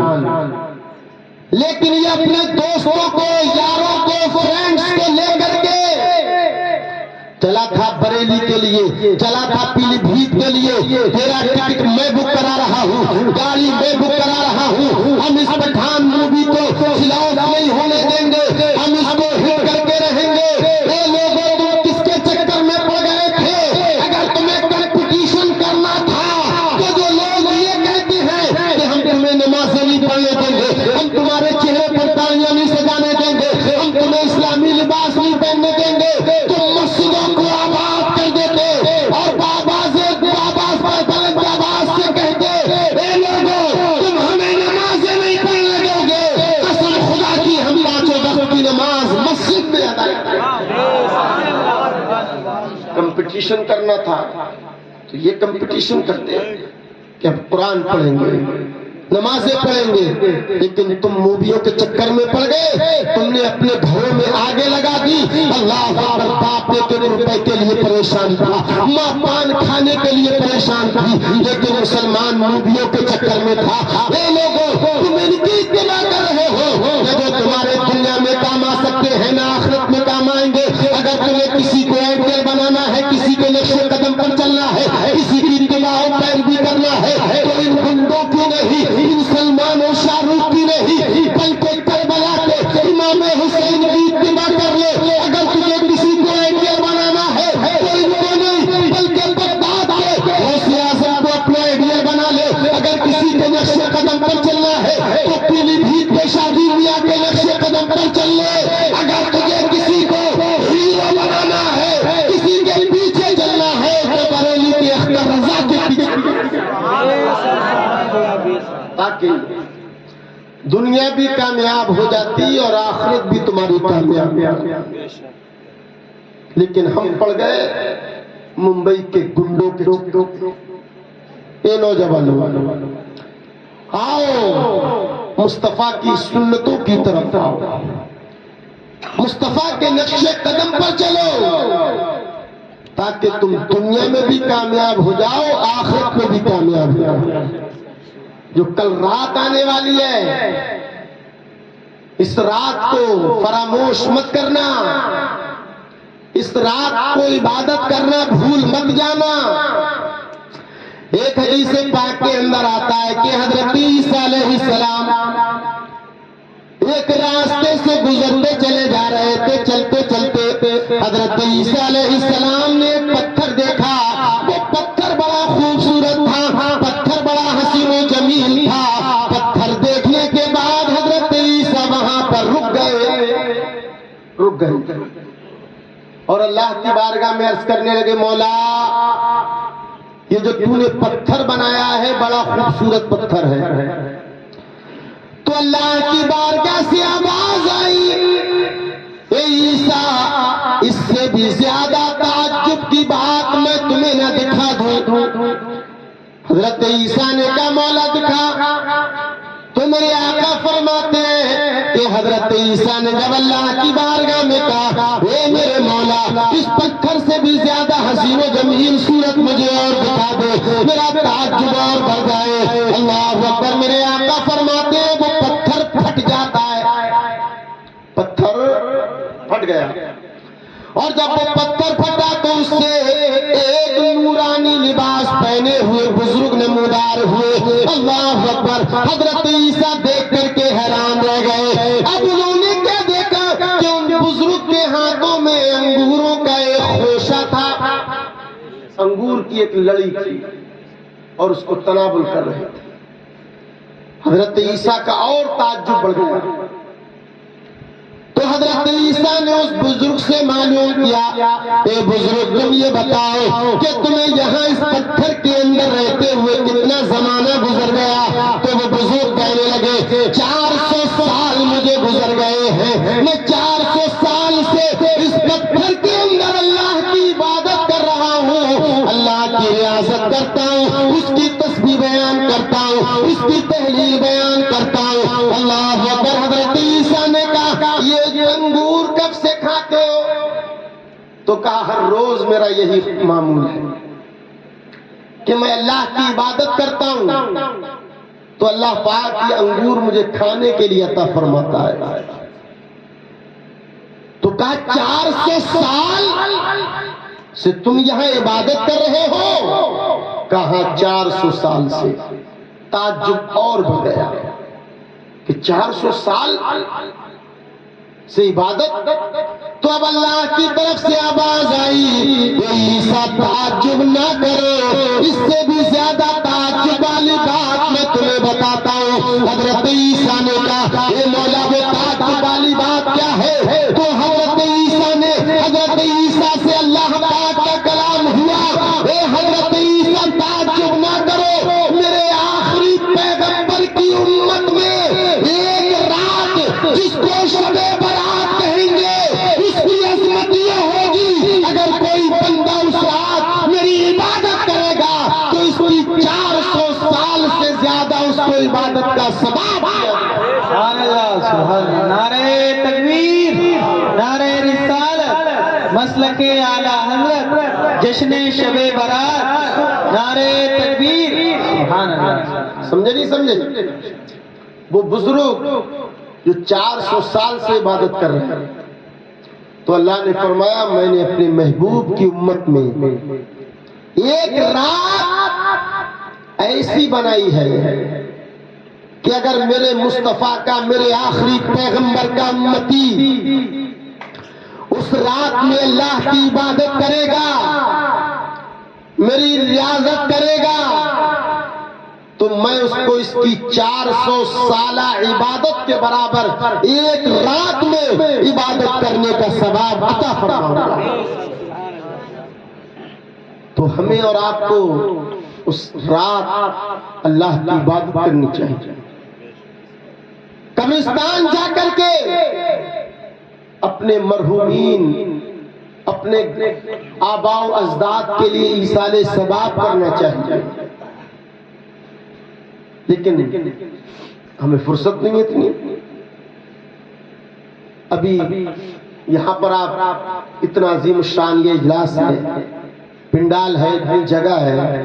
لیکن یہ اپنے دوستوں کو، یاروں کو، فرینڈز کو لے کر کے چلا تھا بریلی کے لیے، چلا تھا پیلی بھیت کے لیے، تیرا ٹکٹ میں بک کرا رہا ہوں، گاڑی میں بک کرا رہا ہوں، ہم اس پٹھان مووی کو فلاؤ نہیں ہونے دیں گے، ہم اس کو ہٹ کر کے رہیں گے۔ اے لوگوں، تم کس کے چکر میں پڑ گئے تھے؟ اگر تمہیں کمپٹیشن کرنا تھا تو جو لوگ یہ کہتے ہیں کہ ہم تمہیں نمازیں نہیں پڑھنے دیں گے، ہم تمہارے چہرے پر تالیاں نہیں سجانے دیں گے، ہم تمہیں اسلامی لباس نہیں پہننے دیں گے، تم مسجدوں کو آباد کر دیتے اور بلند آواز سے کہتے اے لوگوں، تم ہمیں نمازیں نہیں پڑھنے دو گے، قسم خدا کی ہم پانچوں وقت کی نماز مسجد میں ادا کریں۔ کمپٹیشن کرنا تھا تو یہ کمپٹیشن کرتے ہیں کہ ہم قرآن پڑھیں گے، نمازیں پڑھیں گے، لیکن تم موویوں کے چکر میں پڑ گئے، تم نے اپنے گھروں میں آگے لگا دی۔ اللہ اکبر، باپ ایک روپے کے لیے پریشان تھا، ماں پان کھانے کے لیے پریشان تھی، لیکن مسلمان موویوں کے چکر میں تھا۔ اے لوگوں، تم ان کی اتباع کر رہے ہو، جو تمہارے دنیا میں کام آ سکتے ہیں نہ آخرت میں کام آئیں گے۔ اگر تمہیں کسی کو آئیڈیل بنانا ہے، کسی کے نقش قدم پر چلنا ہے، کسی کی اتباع و پیروی کرنا ہے، تو ان گنڈوں کی نہیں، ان سلمان و شاہ رخ کی نہیں، بلکہ کربلا کے امام حسین کی اتباع کر لے۔ اگر تجھے کسی کو آئیڈیل بنانا ہے تو ان کو نہیں، بلکہ بغداد کے غوث اعظم کو اپنا آئیڈیل بنا لے۔ اگر کسی کے نقش قدم پر چلنا ہے تو پیلی بھیت کے شادی بیاہ کے نقش قدم پر چل لے۔ اگر تجھے کسی کو ہیرو بنانا ہے، کسی کے پیچھے چلنا ہے تو بریلی کے اختر رضا کے پیچھے، تاکہ دنیا بھی کامیاب ہو جاتی اور آخرت بھی تمہاری کامیاب۔ لیکن ہم پڑ گئے ممبئی کے گنڈوں کے چکر۔ اے نوجوانوں، آؤ مصطفیٰ کی سنتوں کی طرف آؤ، مصطفیٰ کے نقش قدم پر چلو، تاکہ تم دنیا میں بھی کامیاب ہو جاؤ، آخرت میں بھی کامیاب ہو جاؤ۔ جو کل رات آنے والی ہے، اس رات کو فراموش مت کرنا، اس رات کو عبادت کرنا بھول مت جانا۔ ایک حدیث پاک کے اندر آتا ہے کہ حضرت عیسیٰ علیہ السلام ایک راستے سے گزرتے چلے جا رہے تھے، چلتے چلتے حضرت عیسیٰ علیہ السلام نے ایک پتھر دیکھا۔ وہ پتھر بڑا خوبصورت تھا، پتھر بڑا حسین و جمیل تھا۔ پتھر دیکھنے کے بعد حضرت عیسیٰ وہاں پر رک گئے اور اللہ کی بارگاہ میں عرض کرنے لگے، مولا یہ جو تو نے پتھر بنایا ہے بڑا خوبصورت پتھر ہے۔ تو اللہ کی بارگاہ سے آواز آئی، اے عیسیٰ، اس سے بھی زیادہ تعجب کی بات میں تمہیں نہ دکھا دوں؟ حضرت عیسیٰ نے کہا، مولا دکھا۔ تو میرے آقا فرماتے ہیں کہ حضرت عیسیٰ نے جب اللہ کی بارگاہ میں کہا، اے میرے مولا، اس پتھر سے بھی زیادہ حسین و جمیل صورت مجھے اور دکھا دے، میرا تعجب اور بڑھ جائے۔ اللہ اکبر، میرے آقا فرماتے ہیں وہ پتھر پھٹ جاتا ہے۔ پتھر پھٹ گیا، اور جب وہ پتھر پھٹا تو اس سے ایک نورانی لباس پہنے ہوئے بزرگ نمودار ہوئے۔ اللہ اکبر، حضرت عیسیٰ دیکھ کر کے حیران رہ گئے۔ اب انہوں نے کیا دیکھا کہ ان بزرگ کے ہاتھوں میں انگوروں کا ایک خوشہ تھا، انگور کی ایک لڑی تھی اور اس کو تناول کر رہے تھے۔ حضرت عیسیٰ کا اور تعجب بڑھ گیا۔ تو حضرت عیسیٰ نے اس بزرگ سے معلوم کیا، اے بزرگ تم یہ بتاؤ کہ تمہیں یہاں اس پتھر کے اندر رہتے ہوئے کتنا زمانہ گزر گیا؟ تو وہ بزرگ کہنے لگے، 400 سال مجھے گزر گئے ہیں، میں 400 سال سے اس پتھر کے اندر اللہ کی عبادت کر رہا ہوں، اللہ کی ریاضت کرتا ہوں، اس کی تسبیح بیان کرتا ہوں، اس کی تحلیل بیان کرتا ہوں۔ اللہ اکبر، حضرت عیسیٰ نے کہا، یہ انگور کب سے کھاتے ہو؟ تو کہا، ہر روز میرا یہی معمول ہے کہ میں اللہ کی عبادت کرتا ہوں تو اللہ پاک یہ انگور مجھے کھانے کے لیے عطا فرماتا ہے۔ تو کہا 400 سال سے تم یہاں عبادت کر رہے ہو؟ کہا 400 سال سے۔ تعجب اور بڑھ گیا کہ 400 سال سے عبادت؟ تو اب اللہ کی طرف سے آواز آئی، عیسیٰ تعجب نہ کرو، اس سے بھی زیادہ تعجب والی بات میں تمہیں بتاتا ہوں۔ حضرت عیسیٰ نے کہا اے مولا وہ تعجب والی بات کیا ہے؟ تو حضرت عیسیٰ نے، حضرت عیسیٰ سے اللہ پاک کا کلام ہوا، اے حضرت عیسیٰ تعجب نہ کرو، میرے آخری پیغمبر کی امت میں ایک رات جس کو شب برات کہیں گے، اس کی عظمت یہ ہوگی اگر کوئی بندہ اس رات میری عبادت کرے گا تو اس کی 400 سال سے زیادہ اس کو عبادت کا ثواب ملے گا۔ سبحان اللہ، سبحان اللہ، نعرہ تکبیر، نعرہ رسالت، مسلک اعلیٰ حضرت، جشن شب برات، نعرہ تکبیر، سبحان اللہ۔ سمجھے نہیں سمجھے؟ وہ بزرگ جو 400 سال سے عبادت کر رہے ہیں، تو اللہ نے فرمایا میں نے اپنے محبوب کی امت میں ایک رات ایسی بنائی ہے کہ اگر میرے مصطفیٰ کا، میرے آخری پیغمبر کا امتی اس رات میں اللہ کی عبادت کرے گا، میری ریاضت کرے گا، تو میں اس کو اس کی 400 سالہ عبادت کے برابر ایک رات میں عبادت کرنے کا ثواب عطا فرماؤں گا۔ تو ہمیں اور آپ کو اس رات اللہ کی عبادت کرنی چاہیے۔ قبرستان جا کر کے اپنے مرحومین، اپنے آباء و اجداد کے لیے ایصال ثواب کرنا چاہیے، لیکن ہمیں فرصت نہیں اتنی۔ ابھی یہاں پر آپ اتنا عظیم الشان یہ اجلاس ہے، پنڈال ہے، اتنی جگہ ہے،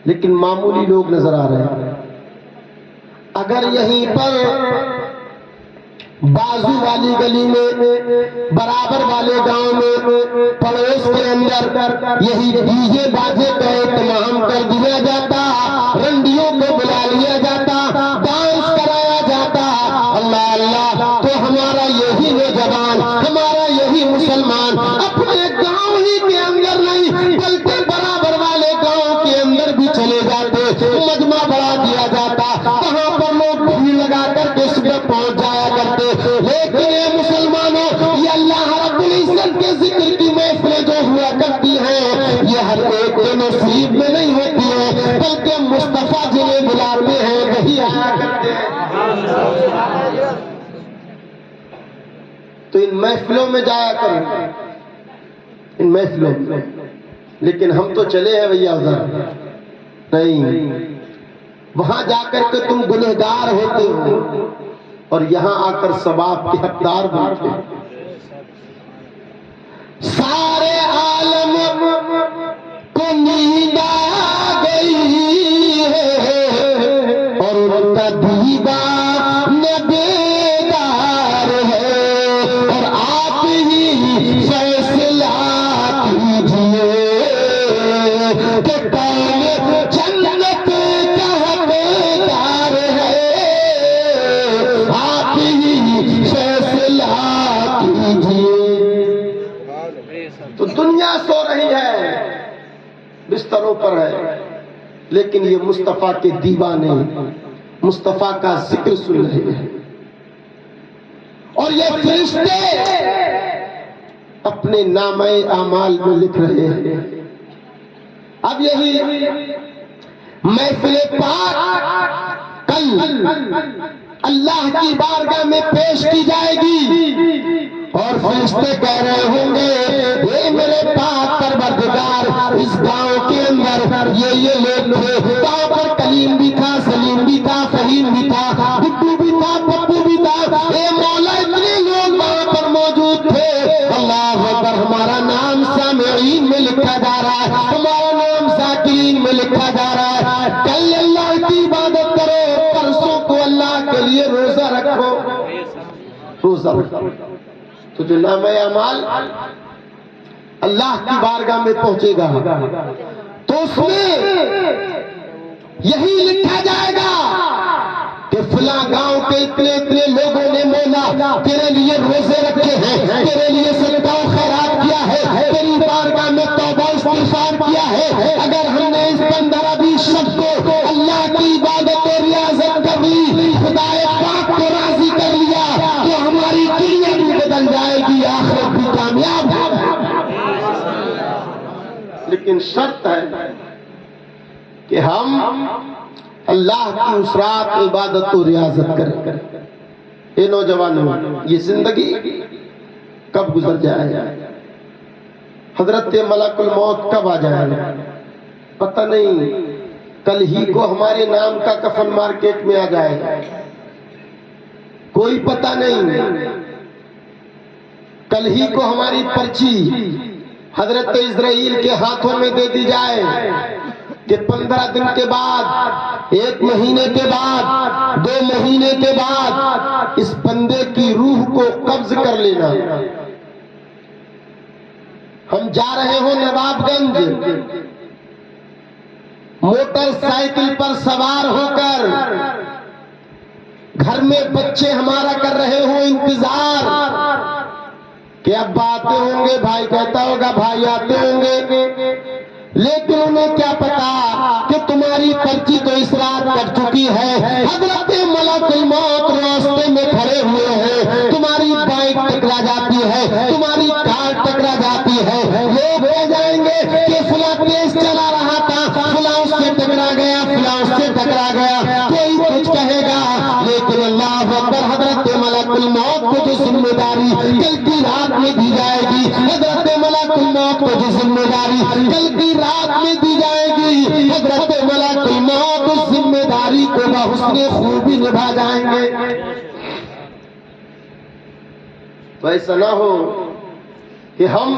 لیکن معمولی لوگ نظر آ رہے ہیں۔ اگر یہیں پر بازو والی گلی میں، برابر والے گاؤں میں، پڑوس کے اندر یہی ڈی جے باجے کا اہتمام کر دیا جاتا، رنڈیوں کو بلا لیا جاتا، ڈانس کرایا جاتا، اللہ اللہ، تو ہمارا یہی نوجوان، ہمارا یہی مسلمان اپنے گاؤں ہی کے اندر نہیں بلکہ برابر والے گاؤں کے اندر بھی چلے جاتے، مجمع بڑھا دیا جاتا، وہاں پر لوگ بھیڑ لگا کر کے صبح پہنچ جایا کرتے۔ لیکن اے مسلمانوں، یہ اللہ رب العزت کے ذکر کی محفلیں جو ہوا کرتی ہیں، یہ ہر ایک کے نصیب میں نہیں ہوتی ہے، بلکہ مصطفیٰ جنہیں بلاتے ہیں وہی آیا کرتے ہیں۔ تو ان محفلوں میں جایا کریں، ان محفلوں میں، لیکن ہم تو چلے ہیں بھیا ادھر نہیں، وہاں جا کر کے تم گنہگار ہوتے ہو اور یہاں آ کر ثواب کے حقدار بنتے ہو۔ سارے عالم کو نیند آ گئی ہے اور ان کا دیوان بیدار ہے، اور آپ ہی فیصلہ کیجئے کہ کون جنت کا حقدار ہے، آپ ہی فیصلہ کیجئے۔ تو دنیا سو رہی ہے، بستروں پر ہے، لیکن یہ مصطفیٰ کے دیوانے مصطفیٰ کا ذکر سن رہے ہیں، اور یہ فرشتے اپنے نامہ اعمال میں لکھ رہے ہیں۔ اب یہی محفل پاک کل اللہ کی بارگاہ میں پیش کی جائے گی، اور فرشتے کہہ رہے ہوں گے اے میرے پاک پروردگار، اس گاؤں کے اندر یہ لوگ تھے، گاؤں پر کلیم بھی تھا، سلیم بھی تھا، فہیم بھی تھا، گڈو بھی تھا، پپو بھی تھا، اے مولا اتنے لوگ وہاں پر موجود تھے، اللہ اکبر، ہمارا نام سامعین میں لکھا جا رہا ہے، ہمارا نام ذاکرین میں لکھا جا رہا ہے، کل اللہ کی عبادت کرو، پرسوں کو اللہ کے لیے روزہ رکھو، روزہ رکھو۔ تو جو نامہ اعمال اللہ کی بارگاہ میں پہنچے گا تو اس میں یہی لکھا جائے گا کہ فلاں گاؤں کے اتنے اتنے لوگوں نے مولا تیرے لیے روزے رکھے ہیں، تیرے لیے صدقہ و خیرات کیا ہے، تیری بارگاہ میں توبہ استغفار کیا ہے۔ اگر ہم نے اس 15-20 شخص کو اللہ کی عبادت و ریاضت کر لی، خدا پاک کو راضی کر لیا، تو ہماری دنیا بھی بدل جائے گی، آخرت بھی کامیاب ہے۔ لیکن شرط ہے کہ ہم اللہ کی اس رات عبادت و ریاضت کریں۔ اے نوجوانوں، یہ زندگی کب گزر جائے، حضرت ملک الموت کب آ جائے پتہ نہیں۔ کل ہی کو ہمارے نام کا کفن مارکیٹ میں آ جائے، کوئی پتہ نہیں۔ کل ہی کو ہماری پرچی حضرت اسرائیل کے ہاتھوں میں دے دی جائے کہ 15 دن کے بعد، 1 مہینے کے بعد، 2 مہینے کے بعد اس بندے کی روح کو قبض کر لینا۔ ہم جا رہے ہوں نواب گنج، موٹر سائیکل پر سوار ہو کر، گھر میں بچے ہمارا کر رہے ہوں انتظار کہ ابا آتے ہوں گے، بھائی کہتا ہوگا بھائی آتے ہوں گے، لیکن انہیں کیا پتا کہ تمہاری پرچی تو اس رات کٹ چکی ہے۔ حضرت ملک الموت راستے میں کھڑے ہوئے ہیں، تمہاری بائک ٹکرا جاتی ہے، تمہاری کار ٹکرا جاتی ہے، لوگ کہہ جائیں گے کہ فلاں تیز چلا رہا تھا، فلاں اس سے ٹکرا گیا، فلاں اس سے ٹکرا گیا، کوئی کچھ کہے گا، لیکن اللہ اکبر، حضرت ملک الموت کو جو ذمہ داری کل کی رات میں دی جائے گی، حضرت ملک الموت کو جو ذمہ داری کل کی رات میں دی جائے گی، حضرت ملک الموت اس ذمہ داری کو بحسن خوبی نبھا جائیں گے۔ تو ایسا نہ ہو کہ ہم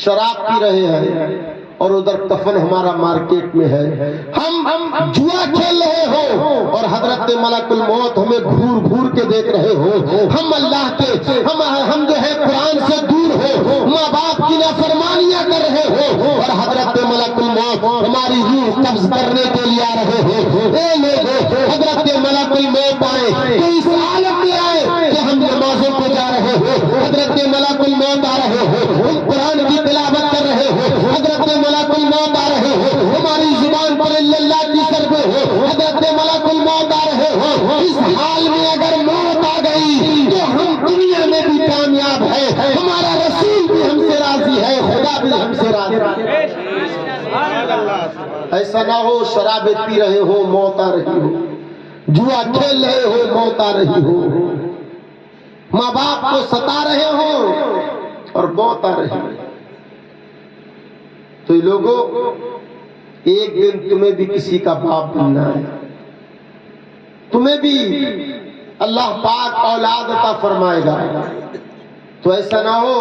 شراب پی رہے ہیں اور ادھر کفن ہمارا مارکیٹ میں ہے، ہم جوا کھیل رہے ہو اور حضرت ملک الموت ہمیں گھور گھور کے دیکھ رہے ہو، ہم اللہ کے ہم جو ہے قرآن سے دور ہو، ماں باپ کی نافرمانیاں کر رہے ہو اور حضرت ملک الموت ہماری روح قبض کرنے کے لیے آ رہے ہو۔ اے لوگو، حضرت ملک الموت آئے تو اس عالم میں آئے کہ ہم نمازوں کو جا رہے ہو، حضرت ملک الموت آ رہے ہو، ہم قرآن کی تلاوت کر رہے ہو، حضرت ملک الموت آ رہے ہو، ہماری زبان پر اللہ کی سربے ہو، حضرت ملک الموت آ رہے ہو۔ اس حال میں اگر موت آ گئی تو ہم دنیا میں بھی کامیاب ہے، ہمارا رسول بھی ہم سے راضی ہے، خدا بھی ہم سے راضی ہے۔ ایسا نہ ہو شرابیں پی رہے ہو موت آ رہی ہو، جوا کھیل رہے ہو موت آ رہی ہو، ماں باپ کو ستا رہے ہو اور موت آ رہی ہے۔ تو لوگوں، ایک دن تمہیں بھی کسی کا باپ بننا ہے، تمہیں بھی اللہ پاک اولاد عطا فرمائے گا۔ تو ایسا نہ ہو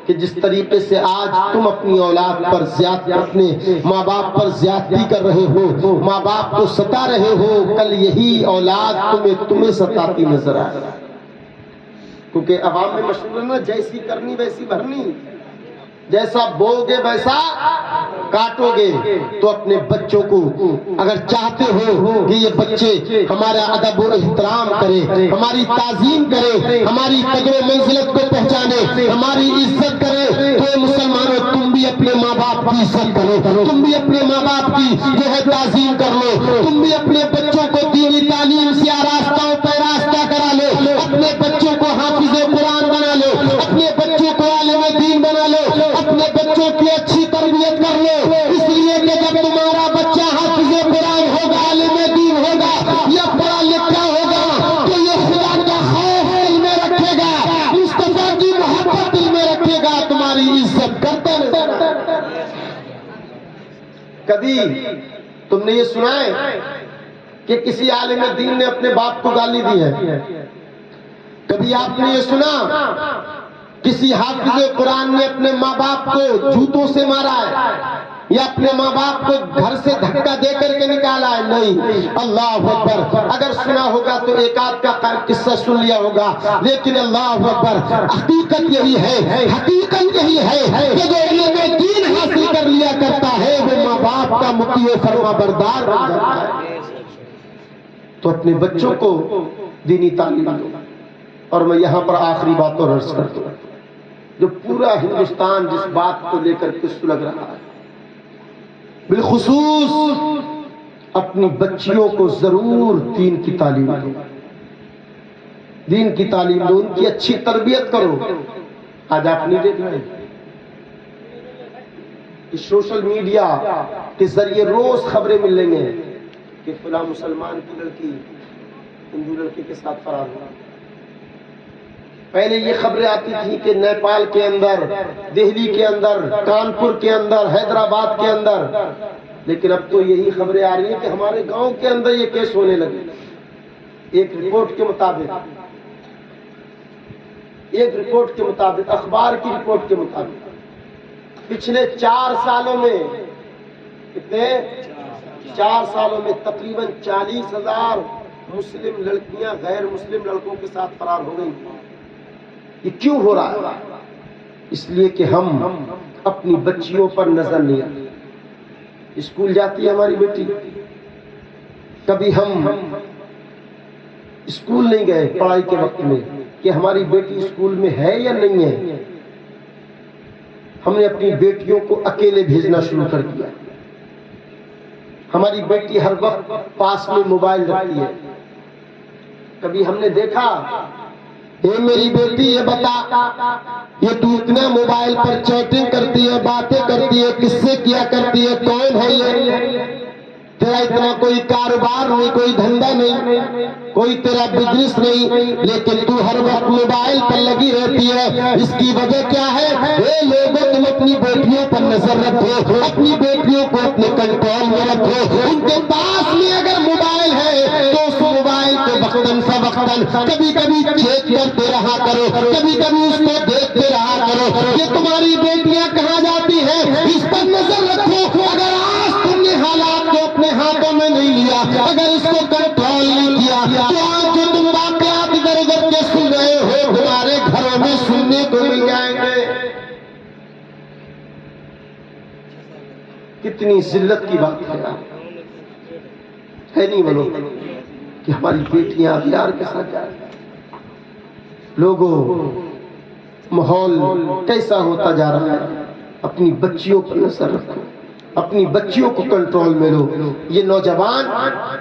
کہ جس طریقے سے آج تم اپنی اولاد پر اپنے ماں باپ پر زیادتی کر رہے ہو، ماں باپ کو ستا رہے ہو، کل یہی اولاد تمہیں ستاتی نظر آئے، کیونکہ عوام میں مشہور ہے نا، جیسی کرنی ویسی بھرنی، جیسا بوگے ویسا کاٹو گے۔ تو اپنے بچوں کو اگر چاہتے ہو کہ یہ بچے ہمارا ادب و احترام کرے، ہماری تعظیم کرے، ہماری قدر و منزلت کو پہچانے، ہماری عزت کرے، تو مسلمانوں تم بھی اپنے ماں باپ کی عزت کرو، تم بھی اپنے ماں باپ کی جو ہے تعظیم کر لو، تم بھی اپنے بچوں کو دینی تعلیم سے آراستہ و پیراستہ کرا لو، اپنے بچوں کو حافظ قرآن بنا لو، اپنے بچوں کو عالم دین بنا لو، اپنے بچوں کی اچھی تربیت کر لو، اس لیے کہ جب تمہارا بچہ حافظ قرآن ہوگا، عالم دین ہوگا یا پڑھا لکھا ہوگا تو یہ خدا کا خوف دل میں رکھے گا، مصطفیٰ کی محبت دل میں رکھے گا، تمہاری عزت کرتا نظر آئے گا۔ کبھی تم نے یہ سنا ہے کہ کسی عالم دین نے اپنے باپ کو گالی دی ہے؟ کبھی آپ نے یہ سنا کسی حافظ قرآن نے اپنے ماں باپ کو جوتوں سے مارا ہے؟ یا اپنے ماں باپ کو گھر سے دھکا دے کر کے نکالا ہے؟ نہیں. اللہ اکبر. اگر سنا ہوگا تو ایک آدھ کا قصہ سن لیا ہوگا، لیکن اللہ اکبر حقیقت یہی ہے، حقیقت یہی ہے کہ جو علم دین حاصل کر لیا کرتا ہے وہ ماں باپ کا مطیع فرما بردار بن جاتا ہے. تو اپنے بچوں کو دینی تعلیم دو. اور میں یہاں پر آخری بات اور عرض کر دوں، جو پورا ہندوستان جس بات کو لے کر کے سلگ رہا ہے، بالخصوص اپنی بچیوں کو ضرور دین کی تعلیم دو. دین کی تعلیم دو، ان کی اچھی تربیت کرو. آج آپ نہیں دیکھ رہے کہ سوشل میڈیا کے ذریعے روز خبریں مل رہی ہیں کہ فلاں مسلمان کی لڑکی ہندو لڑکے کے ساتھ فرار ہوا. پہلے یہ خبریں آتی تھیں کہ نیپال کے اندر، دہلی کے اندر، کانپور کے اندر، حیدرآباد کے اندر، لیکن اب تو یہی خبریں آ رہی ہیں کہ ہمارے گاؤں کے اندر یہ کیس ہونے لگے. ایک رپورٹ کے مطابق اخبار کی رپورٹ کے مطابق پچھلے 4 سالوں میں کتنے 4 سالوں میں تقریباً 40,000 مسلم لڑکیاں غیر مسلم لڑکوں کے ساتھ فرار ہو گئی. یہ کیوں ہو رہا ہے؟ اس لیے کہ ہم اپنی بچیوں پر نظر نہیں رکھتے. اسکول جاتی ہے ہماری بیٹی، کبھی ہم اسکول نہیں گئے پڑھائی کے وقت میں کہ ہماری بیٹی اسکول میں ہے یا نہیں ہے. ہم نے اپنی بیٹیوں کو اکیلے بھیجنا شروع کر دیا. ہماری بیٹی ہر وقت پاس میں موبائل رکھتی ہے. کبھی ہم نے دیکھا اے میری بیٹی یہ بتا، یہ تو اتنا موبائل پر چیٹنگ کرتی ہے، باتیں کرتی ہے، کس سے کیا کرتی ہے، کون ہے یہ؟ تیرا اتنا کوئی کاروبار نہیں، کوئی دھندا نہیں، کوئی تیرا بزنس نہیں، لیکن تو ہر وقت موبائل پر لگی رہتی ہے. اس کی وجہ کیا ہے؟ اے لوگوں، تم اپنی بیٹیوں پر نظر رکھو، اپنی بیٹیوں کو اپنے کنٹرول میں رکھو. ان کے پاس میں اگر موبائل ہے تو اس موبائل کو وقتاً فوقتاً کبھی کبھی چیک کرتے رہا کرو، کبھی کبھی اس کو دیکھتے رہا کرو. یہ تمہاری بیٹیاں کہاں جاتی ہیں اس پر نظر رکھو. اگر آج تم نے حالات کو اپنے ہاتھوں میں نہیں لیا، اگر اس کو کنٹرول نہیں کیا، تو آج جو تم واقعات ادھر ادھر کے سن رہے ہو تمہارے گھروں میں سننے کو مل جائیں گے. کتنی ذلت کی بات ہے نہیں بولو کہ ہماری بیٹیاں اغیار کے ساتھ جا رہی ہیں. لوگوں، ماحول کیسا ہوتا جا رہا ہے؟ اپنی بچیوں پر نظر رکھو، اپنی بچیوں کو کنٹرول میں لو. یہ نوجوان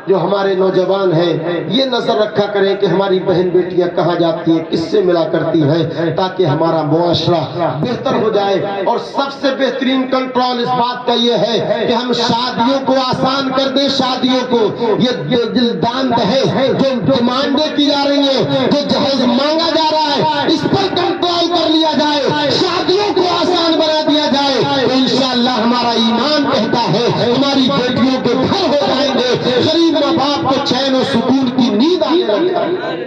جو ہمارے نوجوان ہیں یہ نظر رکھا کریں کہ ہماری بہن بیٹیاں کہاں جاتی ہیں، کس سے ملا کرتی ہیں، تاکہ ہمارا معاشرہ بہتر ہو جائے. اور سب سے بہترین کنٹرول اس بات کا یہ ہے کہ ہم شادیوں کو آسان کر دیں. شادیوں کو یہ دلدان دہیز جو ڈیمانڈیں کی جا رہی ہیں، جو جہیز مانگا جا رہا ہے، اس پر کنٹرول کر لیا جائے، شادیوں کو آسان بنا دیا جائے، تو انشاءاللہ ہمارا ایمان کہتا ہے ہماری بیٹیوں کے گھر ہو جائیں گے، غریب ماں باپ کو چین و سکون کی نیند آنے لگ جائے گی.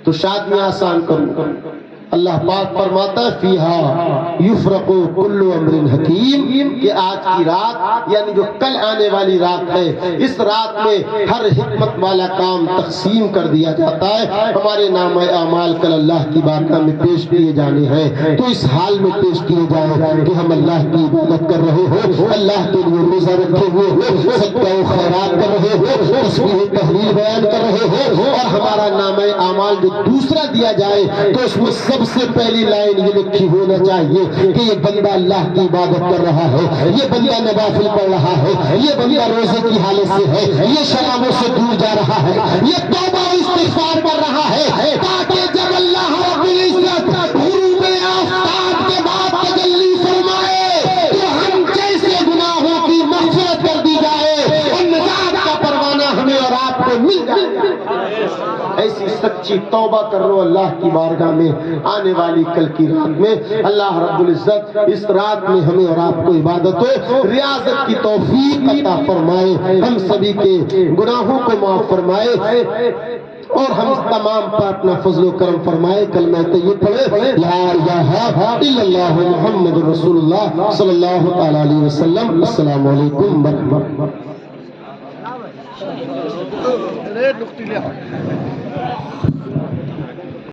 تو شادیاں آسان کرو. اللہ پاک فرماتا ہے فیہا یفرق کل امر حکیم، کہ آج کی رات یعنی جو کل آنے والی رات ہے، اس رات میں ہر حکمت والا کام تقسیم کر دیا جاتا ہے. ہمارے نام اعمال کل اللہ کی بارگاہ میں پیش کیے جانے ہیں، تو اس حال میں پیش کیے جائیں کہ ہم اللہ کی عبادت کر رہے ہو، اللہ کے لیے روزہ رکھے ہوئے ہو، صدقہ و خیرات کر رہے ہو، تسبیح تحلیل بیان کر رہے ہو. اور ہمارا نام اعمال جو دوسرا دیا جائے تو اس میں سب سے پہلی لائن یہ لکھی ہونا چاہیے کہ یہ بندہ اللہ کی عبادت کر رہا ہے، یہ بندہ نوافل پڑھ رہا ہے، یہ بندہ روزے کی حالت سے ہے، یہ شرابوں سے دور جا رہا ہے، یہ توبہ و استغفار کر رہا ہے، تاکہ جب اللہ رب العزت غروب آفتاب کے بعد تجلی فرمائے تو ہم جیسے گناہوں کی مغفرت کر دی جائے اور نجات کا پروانہ ہمیں اور آپ کو مل جائے. ایسی سچی توبہ کر لو اللہ کی بارگاہ میں آنے والی کل کی رات میں. اللہ رب العزت اس رات میں ہمیں اور آپ کو عبادت و ریاضت کی توفیق عطا فرمائے، ہم سبھی کے گناہوں کو معاف فرمائے. اور ہم تمام پر اپنا فضل و کرم فرمائے. کلمہ طیب پڑھے لا الہ الا اللہ محمد رسول اللہ صلی اللہ تعالی علیہ وسلم. السلام علیکم ورحمۃ اللہ.